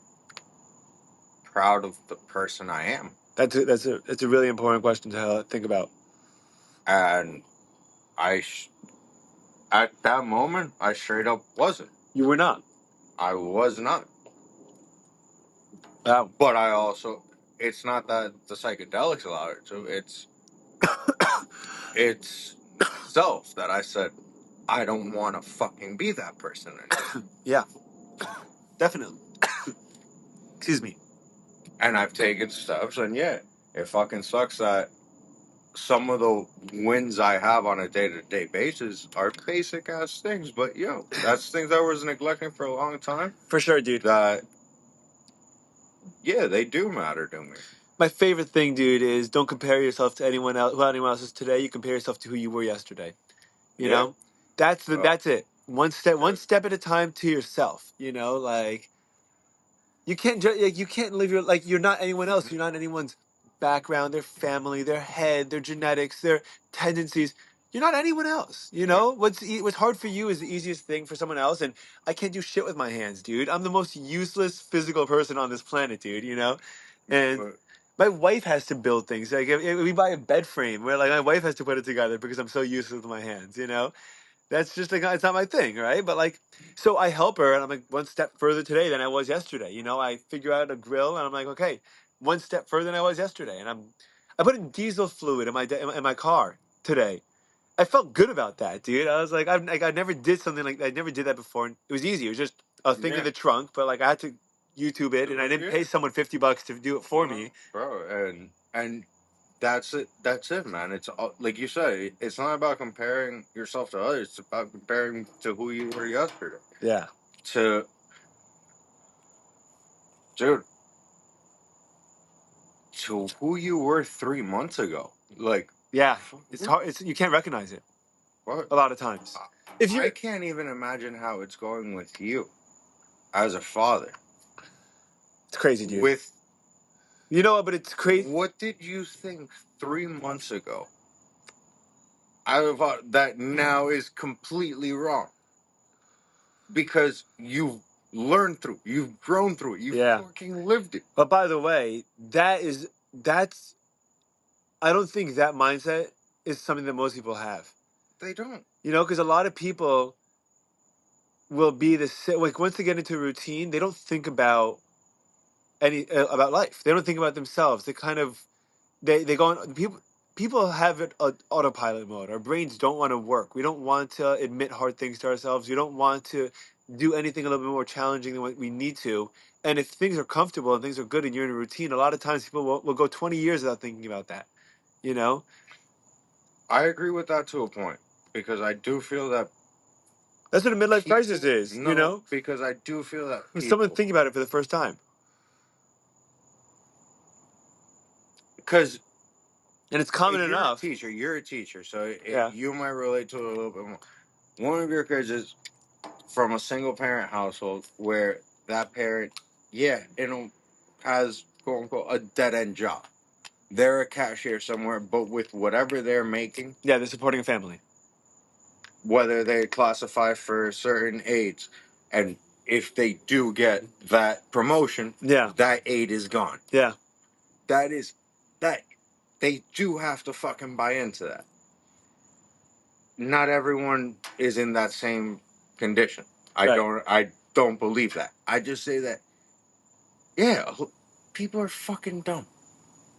proud of the person I am? That's a really important question to think about. And I, at that moment, I straight up wasn't. You were not. I was not. Wow. But I also, it's not that the psychedelics allowed it to. It's myself that I said, I don't want to fucking be that person anymore. Yeah, definitely. Excuse me. And I've taken steps, and yeah, it fucking sucks that some of the wins I have on a day-to-day basis are basic ass things, but yo, that's things I was neglecting for a long time. For sure, dude. That, yeah, they do matter to me. My favorite thing, dude, is don't compare yourself to who anyone else is today. You compare yourself to who you were yesterday. You Yeah. know, that's it. One Good. step at a time to yourself. Like you can't live your like you're not anyone else. You're not anyone's background, their family, their head, their genetics, their tendencies. You're not anyone else. Yeah. What's hard for you is the easiest thing for someone else, and I can't do shit with my hands, dude. I'm the most useless physical person on this planet, dude. And But my wife has to build things. Like if we buy a bed frame, where like my wife has to put it together because I'm so useless with my hands. That's just like it's not my thing, right? But like, so I help her, and I'm like one step further today than I was yesterday. I figure out a grill, and I'm like, okay, one step further than I was yesterday, and I put in diesel fluid in my car today. I felt good about that, dude. I was like, I never did something like I never did that before. And it was easy. It was just a thing in yeah, the trunk, but like I had to YouTube it, and I didn't pay yeah, someone $50 to do it for me. bro, and that's it. That's it, man. It's like you said. It's not about comparing yourself to others. It's about comparing to who you were yesterday. Yeah, To dude, to who you were 3 months ago. Like, yeah. It's hard. You can't recognize it what? a lot of times. If I you're can't even imagine how it's going with you as a father. It's crazy, dude. With You know what? But it's crazy. what did you think 3 months ago? I thought that now is completely wrong because you've learned through, you've grown through it, you've Yeah. fucking lived it. But by the way, that's. I don't think that mindset is something that most people have. They don't. You know, because a lot of people will be like once they get into a routine, they don't think about about life. They don't think about themselves. They kind of they go on people have it autopilot mode. Our brains don't want to work. We don't want to admit hard things to ourselves. We don't want to do anything a little bit more challenging than what we need to. And if things are comfortable and things are good and you're in a routine, a lot of times people will go 20 years without thinking about that. You know? I agree with that to a point because I do feel that That's what a midlife people, crisis is, you no, know? because I do feel that When someone people, thinking about it for the first time. because And it's common you're enough. you're a teacher, so Yeah. you might relate to it a little bit more. One of your kids is from a single parent household where that parent, yeah, has quote unquote a dead end job. They're a cashier somewhere, but with whatever they're making, Yeah, they're supporting a family. whether they classify for certain aids, and if they do get that promotion, Yeah. that aid is gone. Yeah. That is that they do have to fucking buy into that. Not everyone is in that same condition. Right. I don't believe that. I just say that yeah, people are fucking dumb.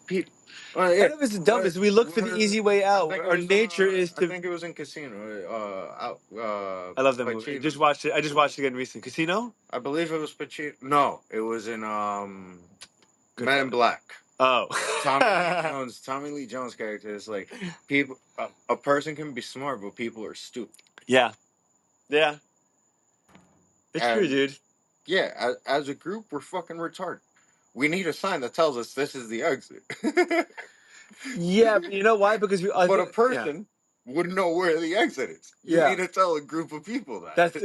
People, yeah, None of it's dumb. Is we look for the easy way out. Our nature is I to. think it was in Casino. I love that movie. Pacino. I just watched it again recently. Casino. I believe it was Pacino. No, it was in Men in Goodfellas. Black. Oh. Tommy Lee Jones character is like people. A person can be smart, but people are stupid. Yeah. Yeah. It's true, And dude. yeah, as a group, we're fucking retarded. We need a sign that tells us this is the exit. Yeah, but you know why? Because we. But a Yeah. person wouldn't know where the exit is. You Yeah. need to tell a group of people that. That's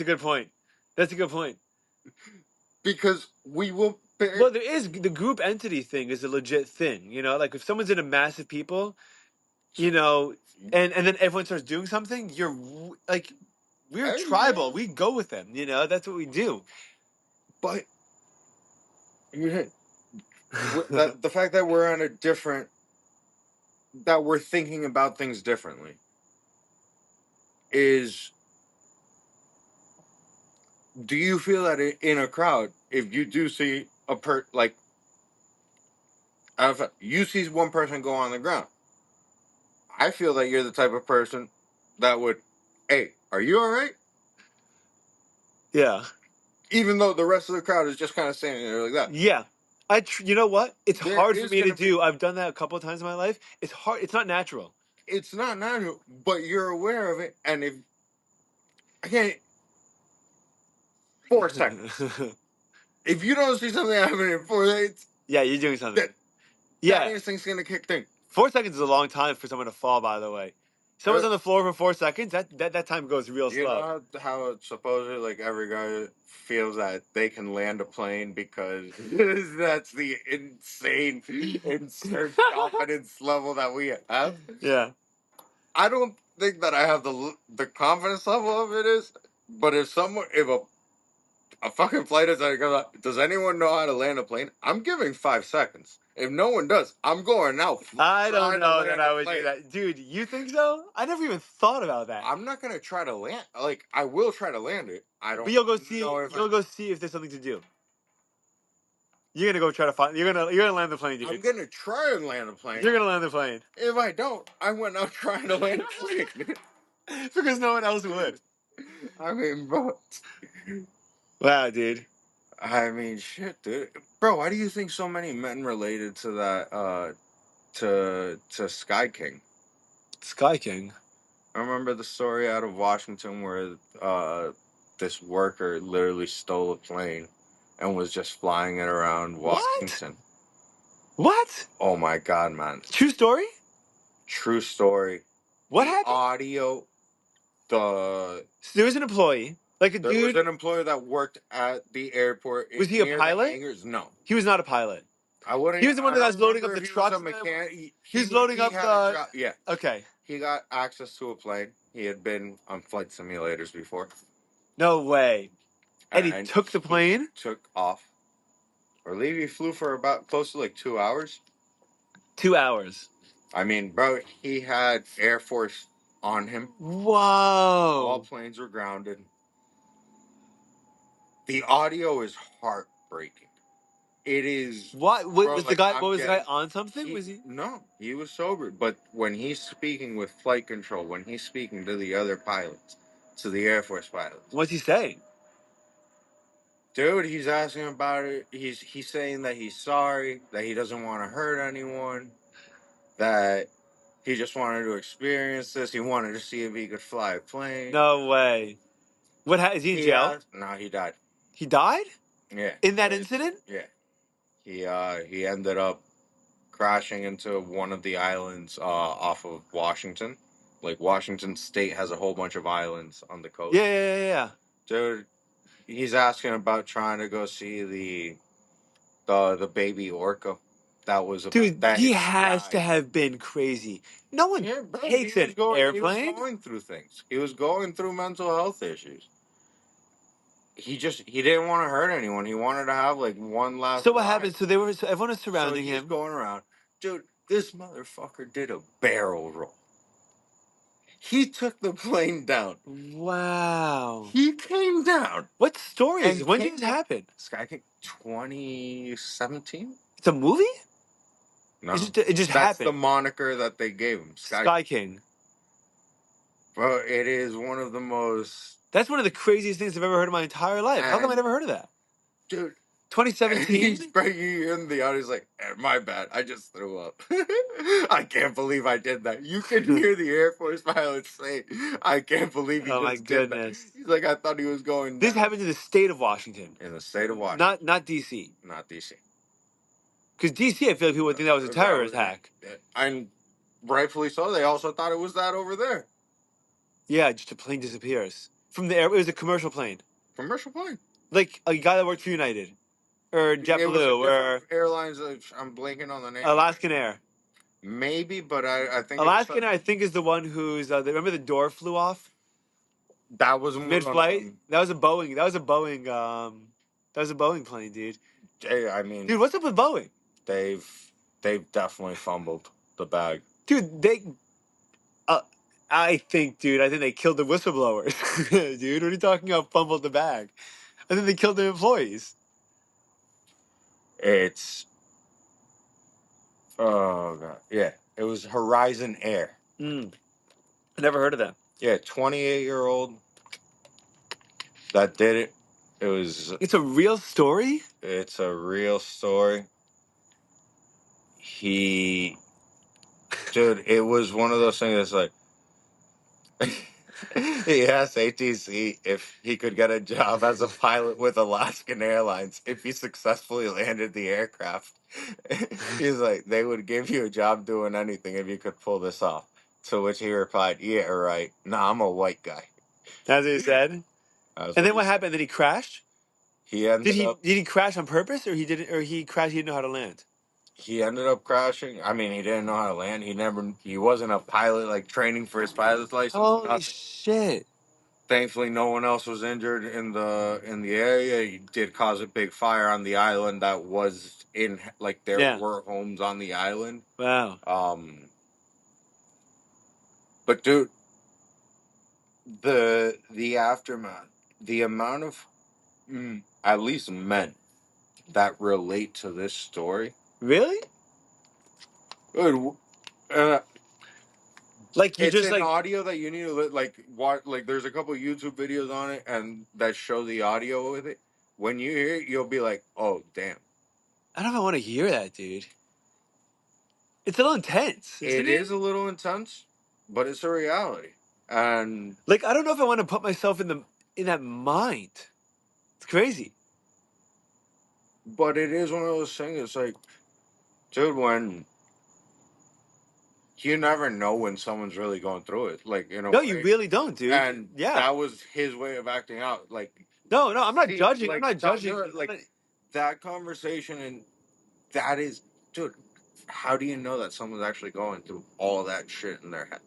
a good point. That's a good point. Because we will. Well, there is the group entity thing is a legit thing. You know, like if someone's in a mass of people, you know, and then everyone starts doing something, like we're tribal. We go with them. You know, that's what we do. But the fact that we're on a different, that we're thinking about things differently is. Do you feel that in a crowd, if you do see like, if you see one person go on the ground, I feel that you're the type of person that would, hey, are you all right? Yeah. Even though the rest of the crowd is just kind of standing there like that. Yeah. You know what? It's There hard for is me to gonna be. do. I've done that a couple of times in my life. It's hard. It's not natural. It's not natural, but you're aware of it, and if again, 4 seconds. If you don't see something happening in 4 seconds, Yeah, you're doing something. that Yeah. instinct's gonna kick in. 4 seconds is a long time for someone to fall, by the way. Someone's on the floor for 4 seconds, that time goes real You slow. know how it's supposedly like every guy feels that they can land a plane because that's the insane, insert confidence level that we have. Yeah. I don't think that I have the confidence level of it is, but if a fucking flight attendant comes up, does anyone know how to land a plane? I'm giving 5 seconds. If no one does, I'm going out. I don't trying to know that land I a would do plane. that. Dude, you think so? I never even thought about that. I'm not gonna try to land. Like I will try to land it. I don't But you'll go see know if you'll go see if there's something to do. You're gonna go try to find you're gonna land the plane, dude. I'm gonna try and land a plane. You're gonna land the plane. If I don't, I went out trying to land a plane. Because no one else would. I mean, bro. Wow, dude. I mean, shit, dude. Bro, why do you think so many men related to that? To Sky King. Sky King. I remember the story out of Washington where this worker literally stole a plane and was just flying it around Washington. What? Oh my god, man. True story? True story. What the happened? audio, the So there was an employee. Like a There was dude. an employee that worked at the airport Was he a near the pilot? hangars. No, He was not a pilot. I wouldn't. He was the one I that don't was loading up remember the if he was a trucks. mechanic. He was loading He up had a the. job. Yeah, Okay. he got access to a plane. He had been on flight simulators before, No way. And he and took the he plane. took off. I believe he flew for about close to like 2 hours. 2 hours. I mean, bro, he had Air Force on him. All Whoa. planes were grounded. The audio is heartbreaking. It is, What bro. was the Like guy? What I'm was the guy getting. on something? He Was he? no, he was sober. But when he's speaking with flight control, when he's speaking to the other pilots, to the Air Force pilots, What's he saying? dude, he's asking about it. He's saying that he's sorry, that he doesn't want to hurt anyone, that he just wanted to experience this. He wanted to see if he could fly a plane. No way. Is he in He jail? asked. No, he died. He died Yeah. in that incident. Yeah. He ended up crashing into one of the islands off of Washington. Like Washington State has a whole bunch of islands on the coast. Yeah. Dude, he's asking about trying to go see the baby orca. That was about Dude, that he had has to died. have been crazy. No one Yeah, bro, takes an he was airplane. going through things. He was going through mental health issues. He didn't want to hurt anyone. He wanted to have like one last So what ride. happened? So everyone was So surrounding he's him. going around. Dude, this motherfucker did a barrel roll. He took the plane down. Wow. He came down What story is and it? When did this happen? Sky King 2017? It's a movie? No. It just That's the happened. moniker that they gave him. Sky King. Bro, it is one of the most. That's one of the craziest things I've ever heard in my entire life. How come I And, never heard of that? dude, 2017? he's you in the audience like, my bad, I just threw up. I can't believe I did that. You can hear the Air Force pilots say, I can't believe he Oh my just did that. goodness. He's like, I thought he was going This down. happened in the state of Washington. In the state of Washington. Not DC. Not DC. Because DC, I feel like people would think that was a terror attack. And rightfully so. They also thought it was that over there. Yeah, just a plane disappears. From the air, it was a commercial plane. Commercial plane. Like a guy that worked for United. Or It was a JetBlue. different Or airlines. I'm blanking on the name. Alaskan Air. Maybe, but I think Alaskan Air, I think, is the one who's. Remember the door flew off that was more mid-flight? That was a Boeing. That was a Boeing. That was a Boeing plane, dude. I mean, Dude, what's up with Boeing? they've definitely fumbled the bag. Dude, I think they killed the whistleblowers. Dude, what are you talking about? Fumbled the bag. I think they killed the employees. It's oh god, yeah. It was Horizon Air. I never heard of that. Yeah, 28-year-old that did it. It's a real story? It's a real story. Dude, it was one of those things that's like, he asked ATC if he could get a job as a pilot with Alaskan Airlines if he successfully landed the aircraft. He's like, they would give you a job doing anything if you could pull this off. To which he replied, yeah, right. Nah, I'm a white guy. That's what he said. And then what happened? Then he crashed? He ended up Did he crash on purpose or he didn't or he crashed he didn't know how to land? he ended up crashing. I mean, he didn't know how to land. He wasn't a pilot like training for his pilot's license. Holy Nothing. shit. Thankfully, no one else was injured in the area. He did cause a big fire on the island that was in like there were homes on the island. Wow. But dude, the aftermath, the amount of at least men that relate to this story. Really? Dude, Like you it's just an like audio that you need to like watch. Like there's a couple YouTube videos on it and that show the audio with it. When you hear it, you'll be like, "Oh, damn." I don't know if I want to hear that, dude. It's a little intense, isn't it? It is a little intense, but it's a reality. And Like I don't know if I want to put myself in that mind. It's crazy. but it is one of those things. It's like, dude, when you never know when someone's really going through it. Like, in a No, you way. really don't, dude. And Yeah. that was his way of acting out. Like, No, I'm not judging. like, I'm not judging. like that conversation, and that is, dude. How do you know that someone's actually going through all that shit in their head?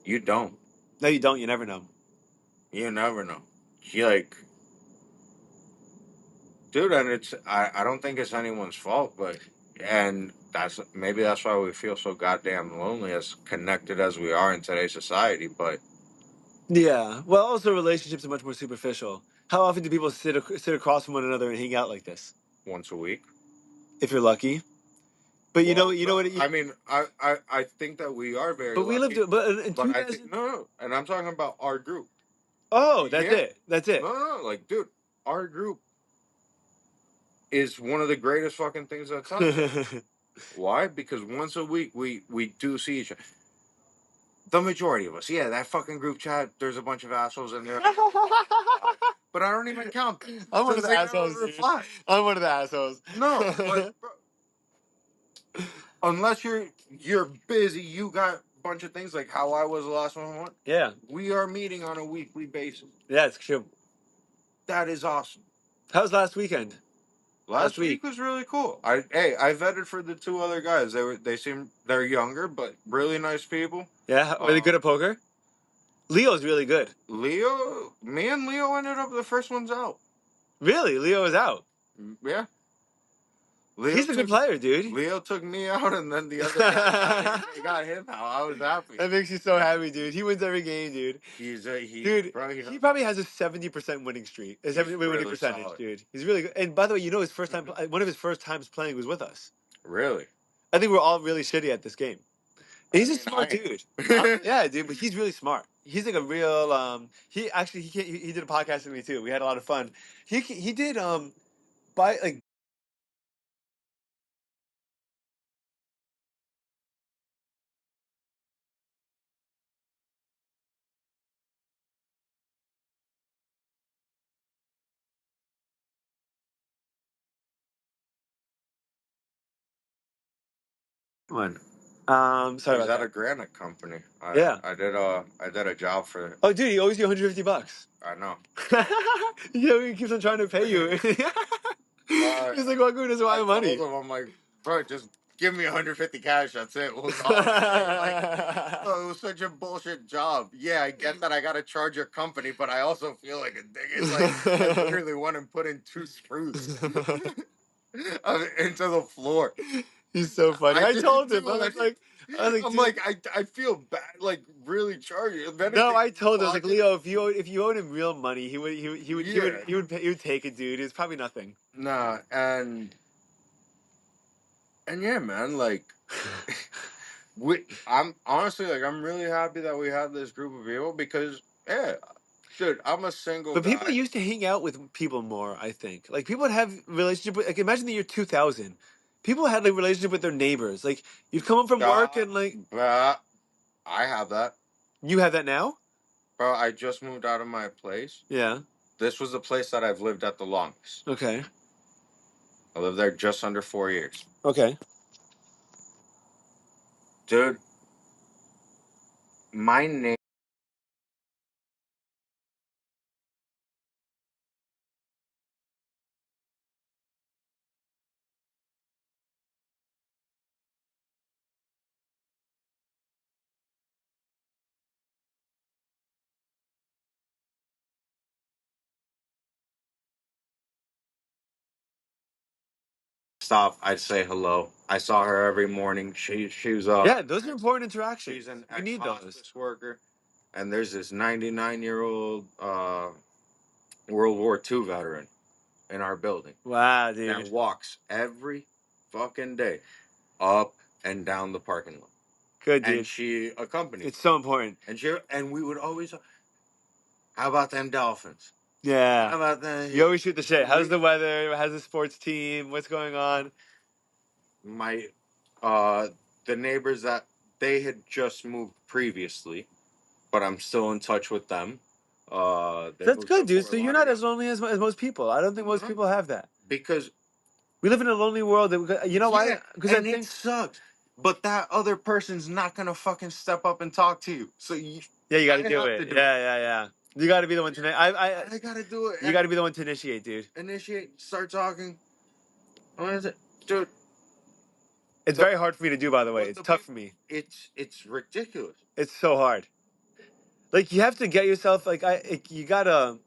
You don't. No, you don't. You never know. You never know. You like, dude, and I don't think it's anyone's fault, but and that's why we feel so goddamn lonely, as connected as we are in today's society. But Yeah. Well, also relationships are much more superficial. How often do people sit across from one another and hang out like this? once a week. If you're lucky. But you know what? I mean, I think that we are very But we lived. lucky. But in But I 2000. think no, and I'm talking about our group. Oh, that's Yeah. it. That's it. No, like, dude, our group is one of the greatest fucking things that's out there. Why? Because once a week we do see each other. The majority of us, yeah, that fucking group chat. There's a bunch of assholes in there, but I don't even count. I'm one of the They never assholes. Dude. reply. I'm one of the assholes. No, but bro, unless you're busy, you got a bunch of things like how I was the last one. Yeah. We are meeting on a weekly basis. Yeah, it's true. That is awesome. How was last weekend? Last week was really cool. I vetted for the two other guys. They're younger but really nice people. Yeah, were they good at poker? Leo's really good. Me and Leo ended up the first ones out. Really, Leo is out. Yeah. He's a good player, dude. Leo took me out, and then the other guy got him out. I was happy. That makes you so happy, dude. He wins every game, dude. Dude, he probably has a 70% winning streak. A 70% winning percentage, solid. Dude. He's really good. And by the way, you know, his first time, one of his first times playing was with us. Really? I think we're all really shitty at this game. And he's a smart dude. Yeah, dude, but he's really smart. He's like a real. He actually he did a podcast with me too. We had a lot of fun. He did buy like. One. Sorry about He's at that. a granite company. Yeah. I did a job for. Oh, dude, he owes you $150. I know. You know, he keeps on trying to pay you. He's like, "Well, good, doesn't want money." I'm like, bro, just give me 150 cash. That's it. We'll call it. Oh, it was such a bullshit job. Yeah, I get that I got to charge your company, but I also feel like a dick. It's like I literally went and put in 2 screws into the floor. He's so funny. I told him. I'm like, I feel bad, like really charging. No, I told him, I was like, Leo, if you owed him real money, he would take it, dude. It's probably nothing. Nah, and yeah, man, like, I'm honestly like, I'm really happy that we have this group of people because, yeah, dude, I'm a single. But guy. people used to hang out with people more. I think, like, people would have relationship with, like, imagine the year 2000. People had like relationship with their neighbors. Like, you'd come home from work and like. I have that. You have that now? Bro, I just moved out of my place. Yeah. This was the place that I've lived at the longest. Okay. I lived there just under 4 years. Okay. Dude, my name. Stop. I'd say hello. I saw her every morning. She was yeah, those are important interactions. She's an you need those. worker, and there's this 99-year-old World War II veteran in our building. Wow, dude. That walks every fucking day up and down the parking lot. Good, dude. And she accompanied. It's so important. And we would always. How about them Dolphins? Yeah. How about that? You always shoot the shit. How's the weather? How's the sports team? What's going on? The neighbors that they had just moved previously, but I'm still in touch with them. That's good, dude. So you're not as lonely as most people. I don't think most people have that. Because we live in a lonely world. You know why? Because it sucks. but that other person's not gonna fucking step up and talk to you. So you got to I do have it. to do it. Yeah. You got to be the one to. I gotta do it. You got to be the one to initiate, dude. Initiate, start talking. What is it, dude? It's very hard for me to do, by the way. It's tough for me. It's ridiculous. It's so hard. Like you have to get yourself you gotta.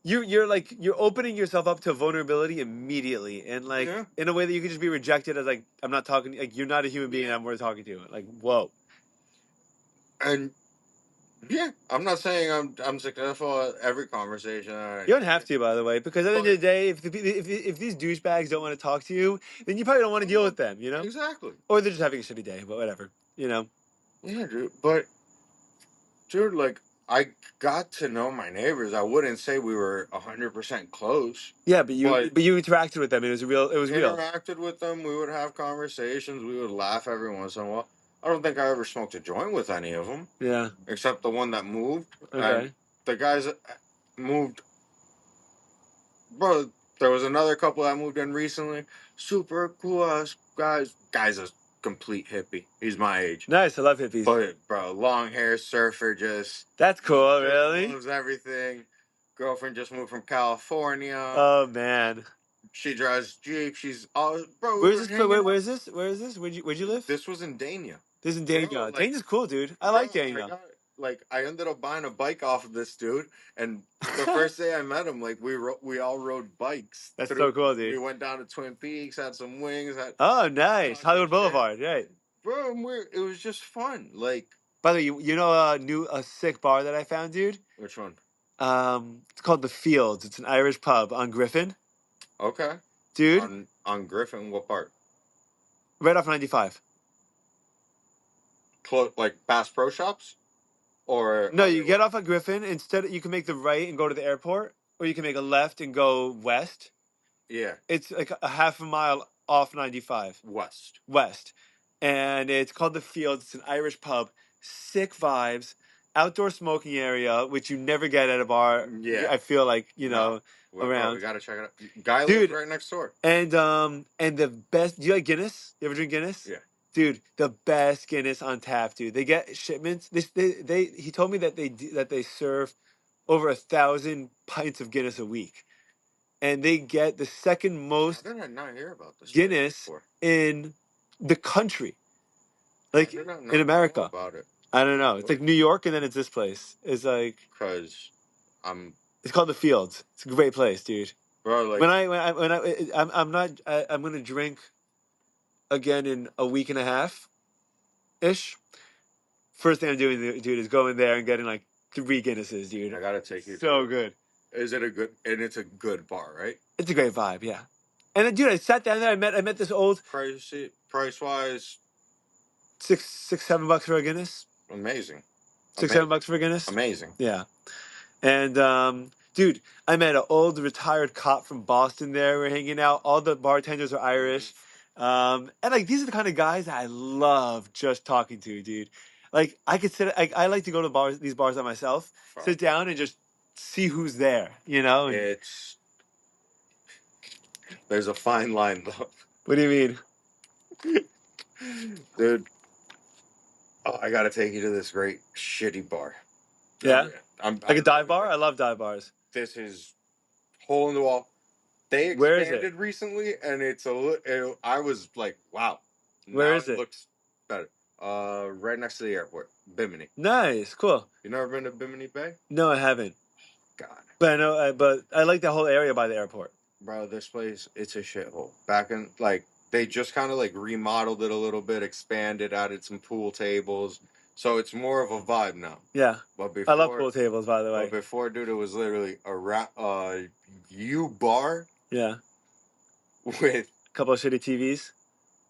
You're opening yourself up to vulnerability immediately, and like Yeah. in a way that you could just be rejected as like I'm not talking. Like you're not a human being. I'm worth talking to. Like whoa. And yeah, I'm not saying I'm successful at every conversation. You don't have to, by the way, because at the end of the day, if these douchebags don't want to talk to you, then you probably don't want to deal with them, you know? Exactly. Or they're just having a shitty day, but whatever, you know? Yeah, dude. But dude, like I got to know my neighbors. I wouldn't say we were 100% close. Yeah, but you interacted with them. It was real. Interacted with them. We would have conversations. We would laugh every once in a while. I don't think I ever smoked a joint with any of them. Yeah. Except the one that moved. Okay. And the guys that moved. Bro, there was another couple that moved in recently. Super cool ass guys. Guy's a complete hippie. He's my age. Nice. I love hippies. But bro, long hair, surfer, That's cool. Really? Loves everything. Girlfriend just moved from California. Oh man. She drives Jeep. She's all bro. Where's this? Where is this? Where is this? Where'd you live? This was in Dania. This is in Dania. Dania's cool, dude. I like Dania. I ended up buying a bike off of this dude, and the first day I met him, like we all rode bikes. That's so cool, dude. We went down to Twin Peaks, had some wings. Oh, nice. Hollywood Boulevard, right? Bro, it was just fun. Like, by the way, you know a sick bar that I found, dude? Which one? It's called The Fields. It's an Irish pub on Griffin. Okay. Dude. On Griffin, what part? Right off 95. Like Bass Pro Shops? Or no, you get off at Griffin. Instead, you can make the right and go to the airport, or you can make a left and go west. Yeah. It's like a half a mile off 95. West. And it's called The Fields. It's an Irish pub. Sick vibes. Outdoor smoking area, which you never get at a bar. Yeah. I feel like, around. Bro, we gotta check it out. Guy lives right next door. And the best. Do you like Guinness? You ever drink Guinness? Yeah. Dude, the best Guinness on tap, dude. They get shipments. He told me that they serve over 1,000 pints of Guinness a week, and they get the second most How did I not hear about this Guinness in the country, like in America. About it. I don't know. It's like New York, and then it's this place. It's like because It's called The Fields. It's a great place, dude. Bro, like I'm gonna drink again in a week and a half ish. First thing I'm doing, dude, is going there and getting like 3 Guinnesses, dude. I gotta take you. So good. Is it a good? And it's a good bar, right? It's a great vibe, yeah. And then, dude, I sat down there. I met this old price wise, $6-7 for a Guinness. Amazing. $6-7 for a Guinness. Amazing. Yeah. And dude, I met an old retired cop from Boston there. We're hanging out. All the bartenders are Irish. And like these are the kind of guys that I love just talking to, dude. Like I could sit. I like to go to these bars by myself, sit down and just see who's there. And there's a fine line though. What do you mean, dude? Oh, I gotta take you to this great shitty bar. Yeah, like a dive bar. I love dive bars. This is hole in the wall. They expanded recently, and I was like, wow. Where is it? Looks better. Right next to the airport, Bimini. Nice, cool. You never been to Bimini Bay? No, I haven't. God. But I know. But I like that whole area by the airport. Bro, this place, it's a shithole. Back in they just kind of remodeled it a little bit, expanded, added some pool tables. So it's more of a vibe now. Yeah. But before, I love pool tables, by the way. But before, dude, it was literally a bar. Yeah. With a couple of shitty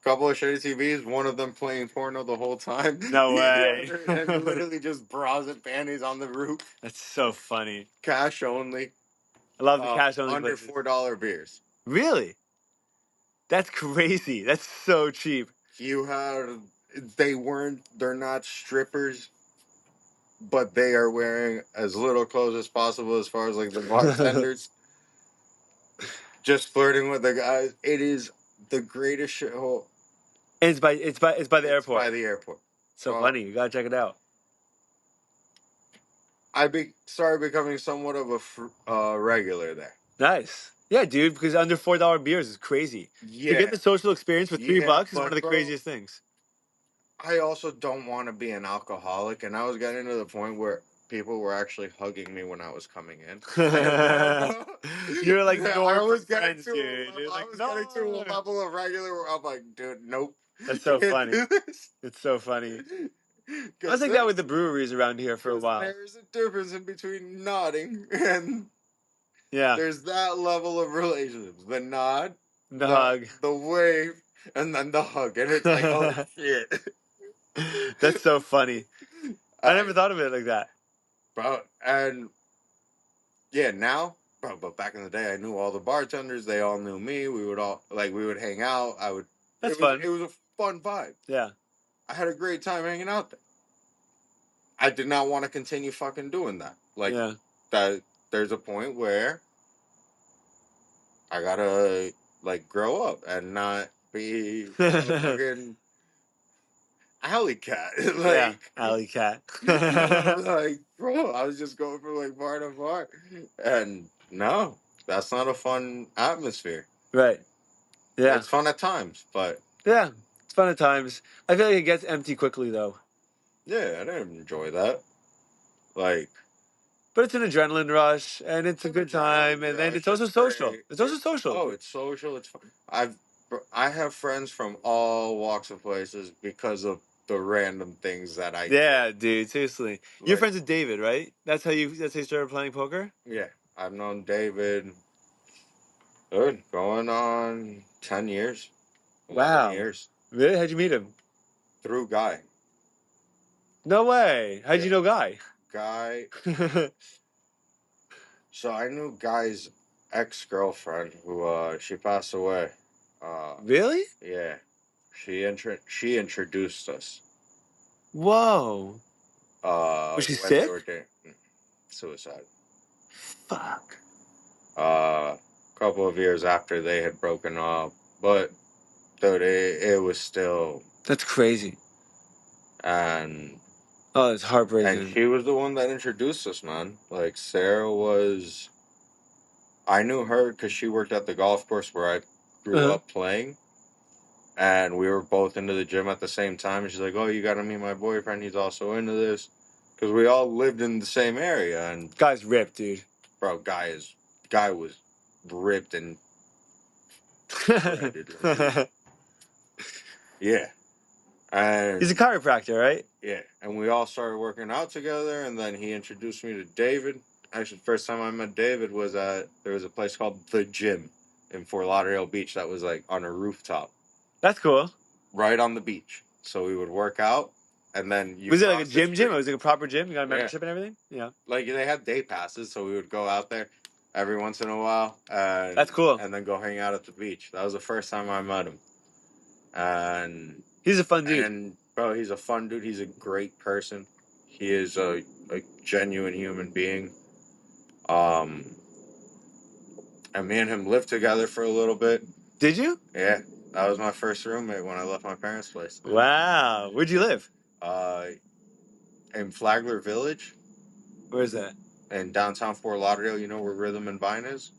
TVs, one of them playing porno the whole time. No way. And literally just bras and panties on the roof. That's so funny. Cash only. I love the cash only. Under $4 beers. Really? That's crazy. That's so cheap. They're not strippers, but they are wearing as little clothes as possible as far as the bartenders. Just flirting with the guys. It is the greatest shithole. And it's by the It's airport. by the airport. So funny. You gotta check it out. Started becoming somewhat of a regular there. Nice. Yeah, dude, because under $4 beers is crazy. To get Yeah, the social experience for yeah, $3 is one of but the bro, craziest things. I also don't want to be an alcoholic, and I was getting to the point where people were actually hugging me when I was coming in. Bro, You're like I norm for was getting friends, to dude. You're I like, was getting to a no. level of regular where I'm like, dude, nope, That's so can't funny. do this. It's so funny. I was Because like that with the breweries around here for a while. there's a difference in between nodding and Yeah. there's that level of relationships. The nod, The hug. the wave, and then the hug. And it's like, oh shit. That's so funny. I I never thought of it like that. bro, and yeah, now, bro, but back in the day I knew all the bartenders, they all knew me. We would hang out. That's fun. It was a fun vibe. Yeah. I had a great time hanging out there. I did not want to continue fucking doing that. Like Yeah. that there's a point where I gotta like grow up and not be a fucking alley cat. Yeah. Like, Alley cat. like, bro, I was just going from like bar to bar, and no, that's not a fun atmosphere. Right. Yeah. It's fun at times, but Yeah. It's fun at times. I feel like it gets empty quickly though. yeah, I didn't enjoy that. Like, But it's an adrenaline rush and it's a good time and then it's also social. great. It's also social. Oh, it's social. It's fun. I have friends from all walks of places because of the random things that I do. Yeah, dude, seriously. You're Like, friends with David, right? That's how you started playing poker? yeah, I've known David. Good, going on 10 years, 11 years Really? How'd you meet him? through Guy. No way. How'd Yeah, you know Guy? Guy. So I knew Guy's ex-girlfriend who she passed away. Really? Yeah, she introduced us. Whoa. Was she When they sick? were dating. Suicide. Fuck. A couple of years after they had broken up, but dude, it was still. That's crazy. And Oh, it's heartbreaking. she was the one that introduced us, man. Like Sarah was. I knew her because she worked at the golf course where I grew Uh-huh. up playing, and we were both into the gym at the same time. And she's like, "Oh, you got to meet my boyfriend. He's also into this," because we all lived in the same area. And Guy's ripped, dude. bro, guy was ripped and shredded. Like, yeah, and He's a chiropractor, right? yeah, and we all started working out together, and then he introduced me to David. Actually, the first time I met David was there was a place called The Gym in Fort Lauderdale Beach that was like on a rooftop, That's cool. right on the beach. So we would work out, and then you Was it like a cross the gym? Or street. was it like a proper gym? You got a Yeah, membership and everything? Yeah. like they had day passes, so we would go out there every once in a while, and That's cool. then go hang out at the beach. That was the first time I met him, and He's a fun dude. and bro, he's a fun dude. He's a great person. He is a genuine human being. Um, and me and him lived together for a little bit. Did you? Yeah, that was my first roommate when I left my parents' place. Wow. Where'd you live? Uh, in Flagler Village, Where's that? in downtown Fort Lauderdale. You know where Rhythm and Vine is?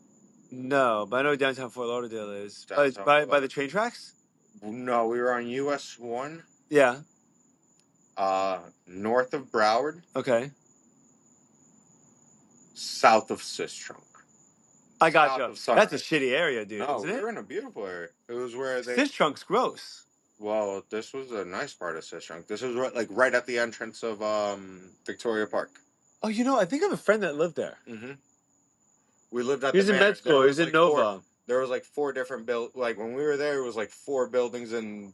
No, but I know downtown Fort Lauderdale is. Downtown By the train tracks? No, we were on US 1, Yeah. north of Broward, Okay. south of Sistrunk. I got South you. of Sunrise. That's a shitty area, dude, No, isn't we it? were in a beautiful area. It was where they. Sistrunk's gross. Well, this was a nice part of Sistrunk. This was right at the entrance of Victoria Park. Oh, I think I have a friend that lived there. Mm-hmm. We lived at He was the in Manor. med school. He was in Nova. There was like four different like when we were there, it was like four buildings in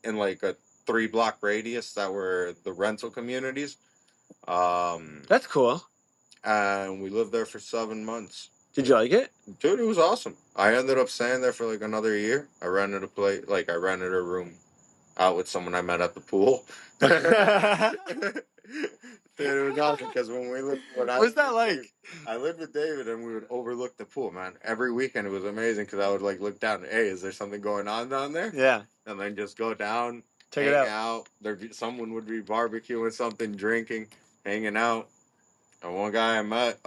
like a 3-block radius that were the rental communities. That's cool. And we lived there for 7 months. Did you like it? Dude, it was awesome. I ended up staying there for like another year. I rented a room out with someone I met at the pool. Dude, it was awesome because when What's that like? I lived with David and we would overlook the pool, man. Every weekend it was amazing because I would like look down. Hey, is there something going on down there? Yeah. And then just go down, Check it hang out. out. Someone would be barbecuing something, drinking, hanging out. And one guy I met,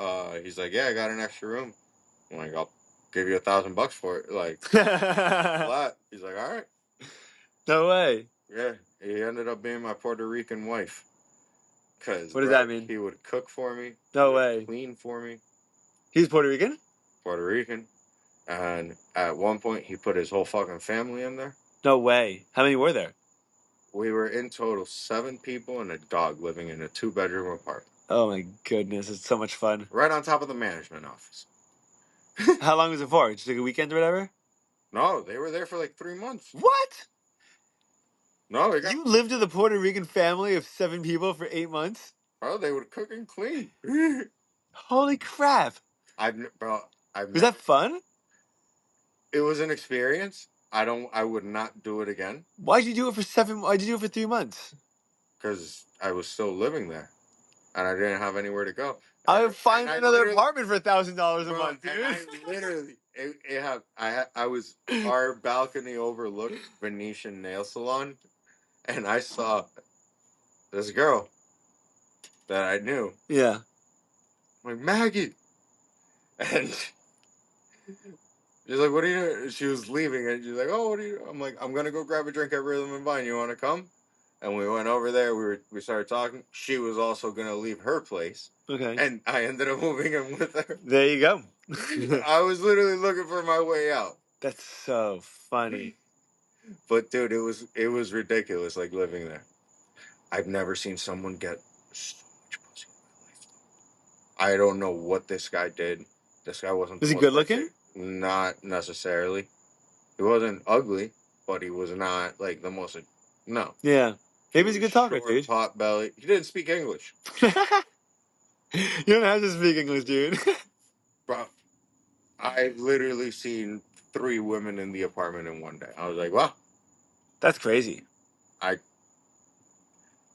he's like, "Yeah, I got an extra room." I'm like, "I'll give you $1,000 for it." Like flat. He's like, "All right." No way. Yeah, he ended up being my Puerto Rican wife. Cause What does bro, that mean? he would cook for me. No He would way. clean for me. He's Puerto Rican? Puerto Rican. And at one point, he put his whole fucking family in there. No way. How many were there? We were in total 7 people and a dog living in a 2-bedroom apartment. Oh my goodness, it's so much fun. Right on top of the management office. How long was it for? Just like a weekend or whatever? No, they were there for like 3 months. What? No, You lived with a Puerto Rican family of 7 people for 8 months? bro, they would cook and clean. Holy crap. I've Was that fun? It was an experience. I would not do it again Why'd you do it for 3 months? because I was still living there and I didn't have anywhere to go. I would find And I another literally- apartment for $1,000 a Bro, month, dude. and I literally, I was, our balcony overlooked Venetian nail salon, and I saw this girl that I knew. Yeah. I'm like, Maggie. And she's like, what are you doing? She was leaving, and she's like, oh, what are you? I'm like, I'm going to go grab a drink at Rhythm and Vine. You want to come? And we went over there. We started talking. She was also going to leave her place. Okay. And I ended up moving in with her. There you go. I was literally looking for my way out. That's so funny. But dude, it was ridiculous, like living there. I've never seen someone get so much pussy in my life. I don't know what this guy did. This guy wasn't. Was he good looking? Not necessarily. He wasn't ugly, but he was not like the most. No. Yeah. Maybe he's a good talker, dude. Pot belly. He didn't speak English. You don't have to speak English, dude. Bro, I've literally seen 3 women in the apartment in one day. I was like, wow. That's crazy. I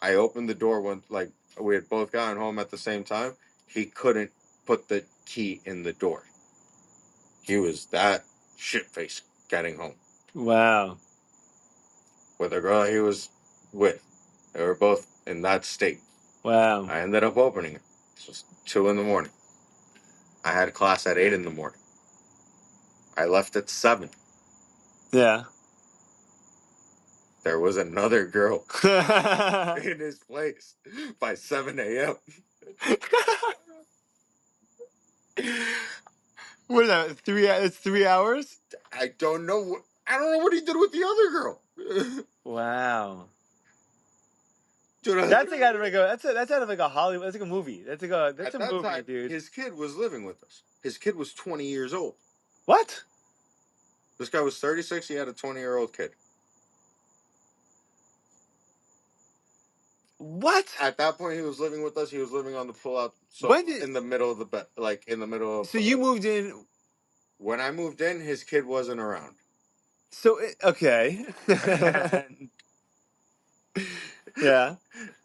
opened the door when, like, we had both gotten home at the same time. He couldn't put the key in the door. He was that shit-faced getting home. Wow. With a girl he was with. They were both in that state. Wow. I ended up opening it. It was 2 in the morning. I had class at 8 in the morning. I left at 7. Yeah. There was another girl in his place by 7 a.m. What is that? It's 3 hours? I don't know what he did with the other girl. Wow. Dude, That's like out of like a that's out of like a Hollywood. That's like a movie. That's a movie, time, dude. his kid was living with us. His kid was 20 years old. What? This guy was 36. He had a 20-year-old kid. What? At that point, he was living with us. He was living on the pull-out. So in the middle of the bed, like in the middle of. So you moved in. When I moved in, his kid wasn't around. So okay. Yeah.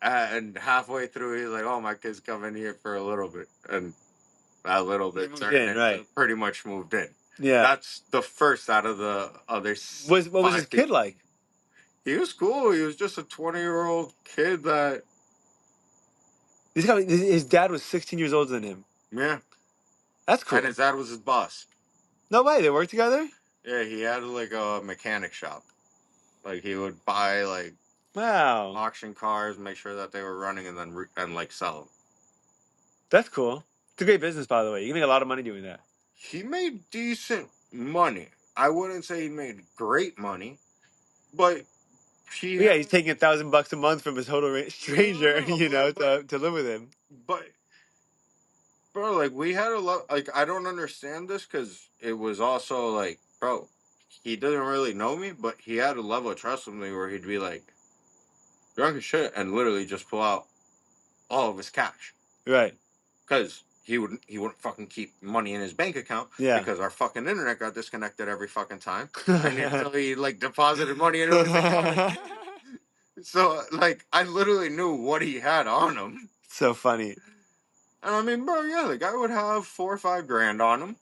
And halfway through, he's like, "Oh, my kid's coming here for a little bit," and that little bit turned in, right? Pretty much moved in. Yeah. That's the first out of the other. What was his kid like? He was cool. He was just a 20-year-old kid that. His dad was 16 years older than him. Yeah. That's cool. And his dad was his boss. No way. They worked together? Yeah, he had like a mechanic shop. Like he would buy like auction cars, make sure that they were running, and then like sell them. That's cool. It's a great business, by the way. You can make a lot of money doing that. He made decent money. I wouldn't say he made great money, but he's taking $1,000 a month from his total stranger, to live with him. But bro, like we had a lot. Like I don't understand this because it was also like, bro, he doesn't really know me, but he had a level of trust with me where he'd be like, drunk as shit, and literally just pull out all of his cash. Right. Because he wouldn't fucking keep money in his bank account. Yeah. Because our fucking internet got disconnected every fucking time. And so he like deposited money into his account. So like I literally knew what he had on him. So funny. And I mean, bro, yeah, the guy would have 4 or 5 grand on him.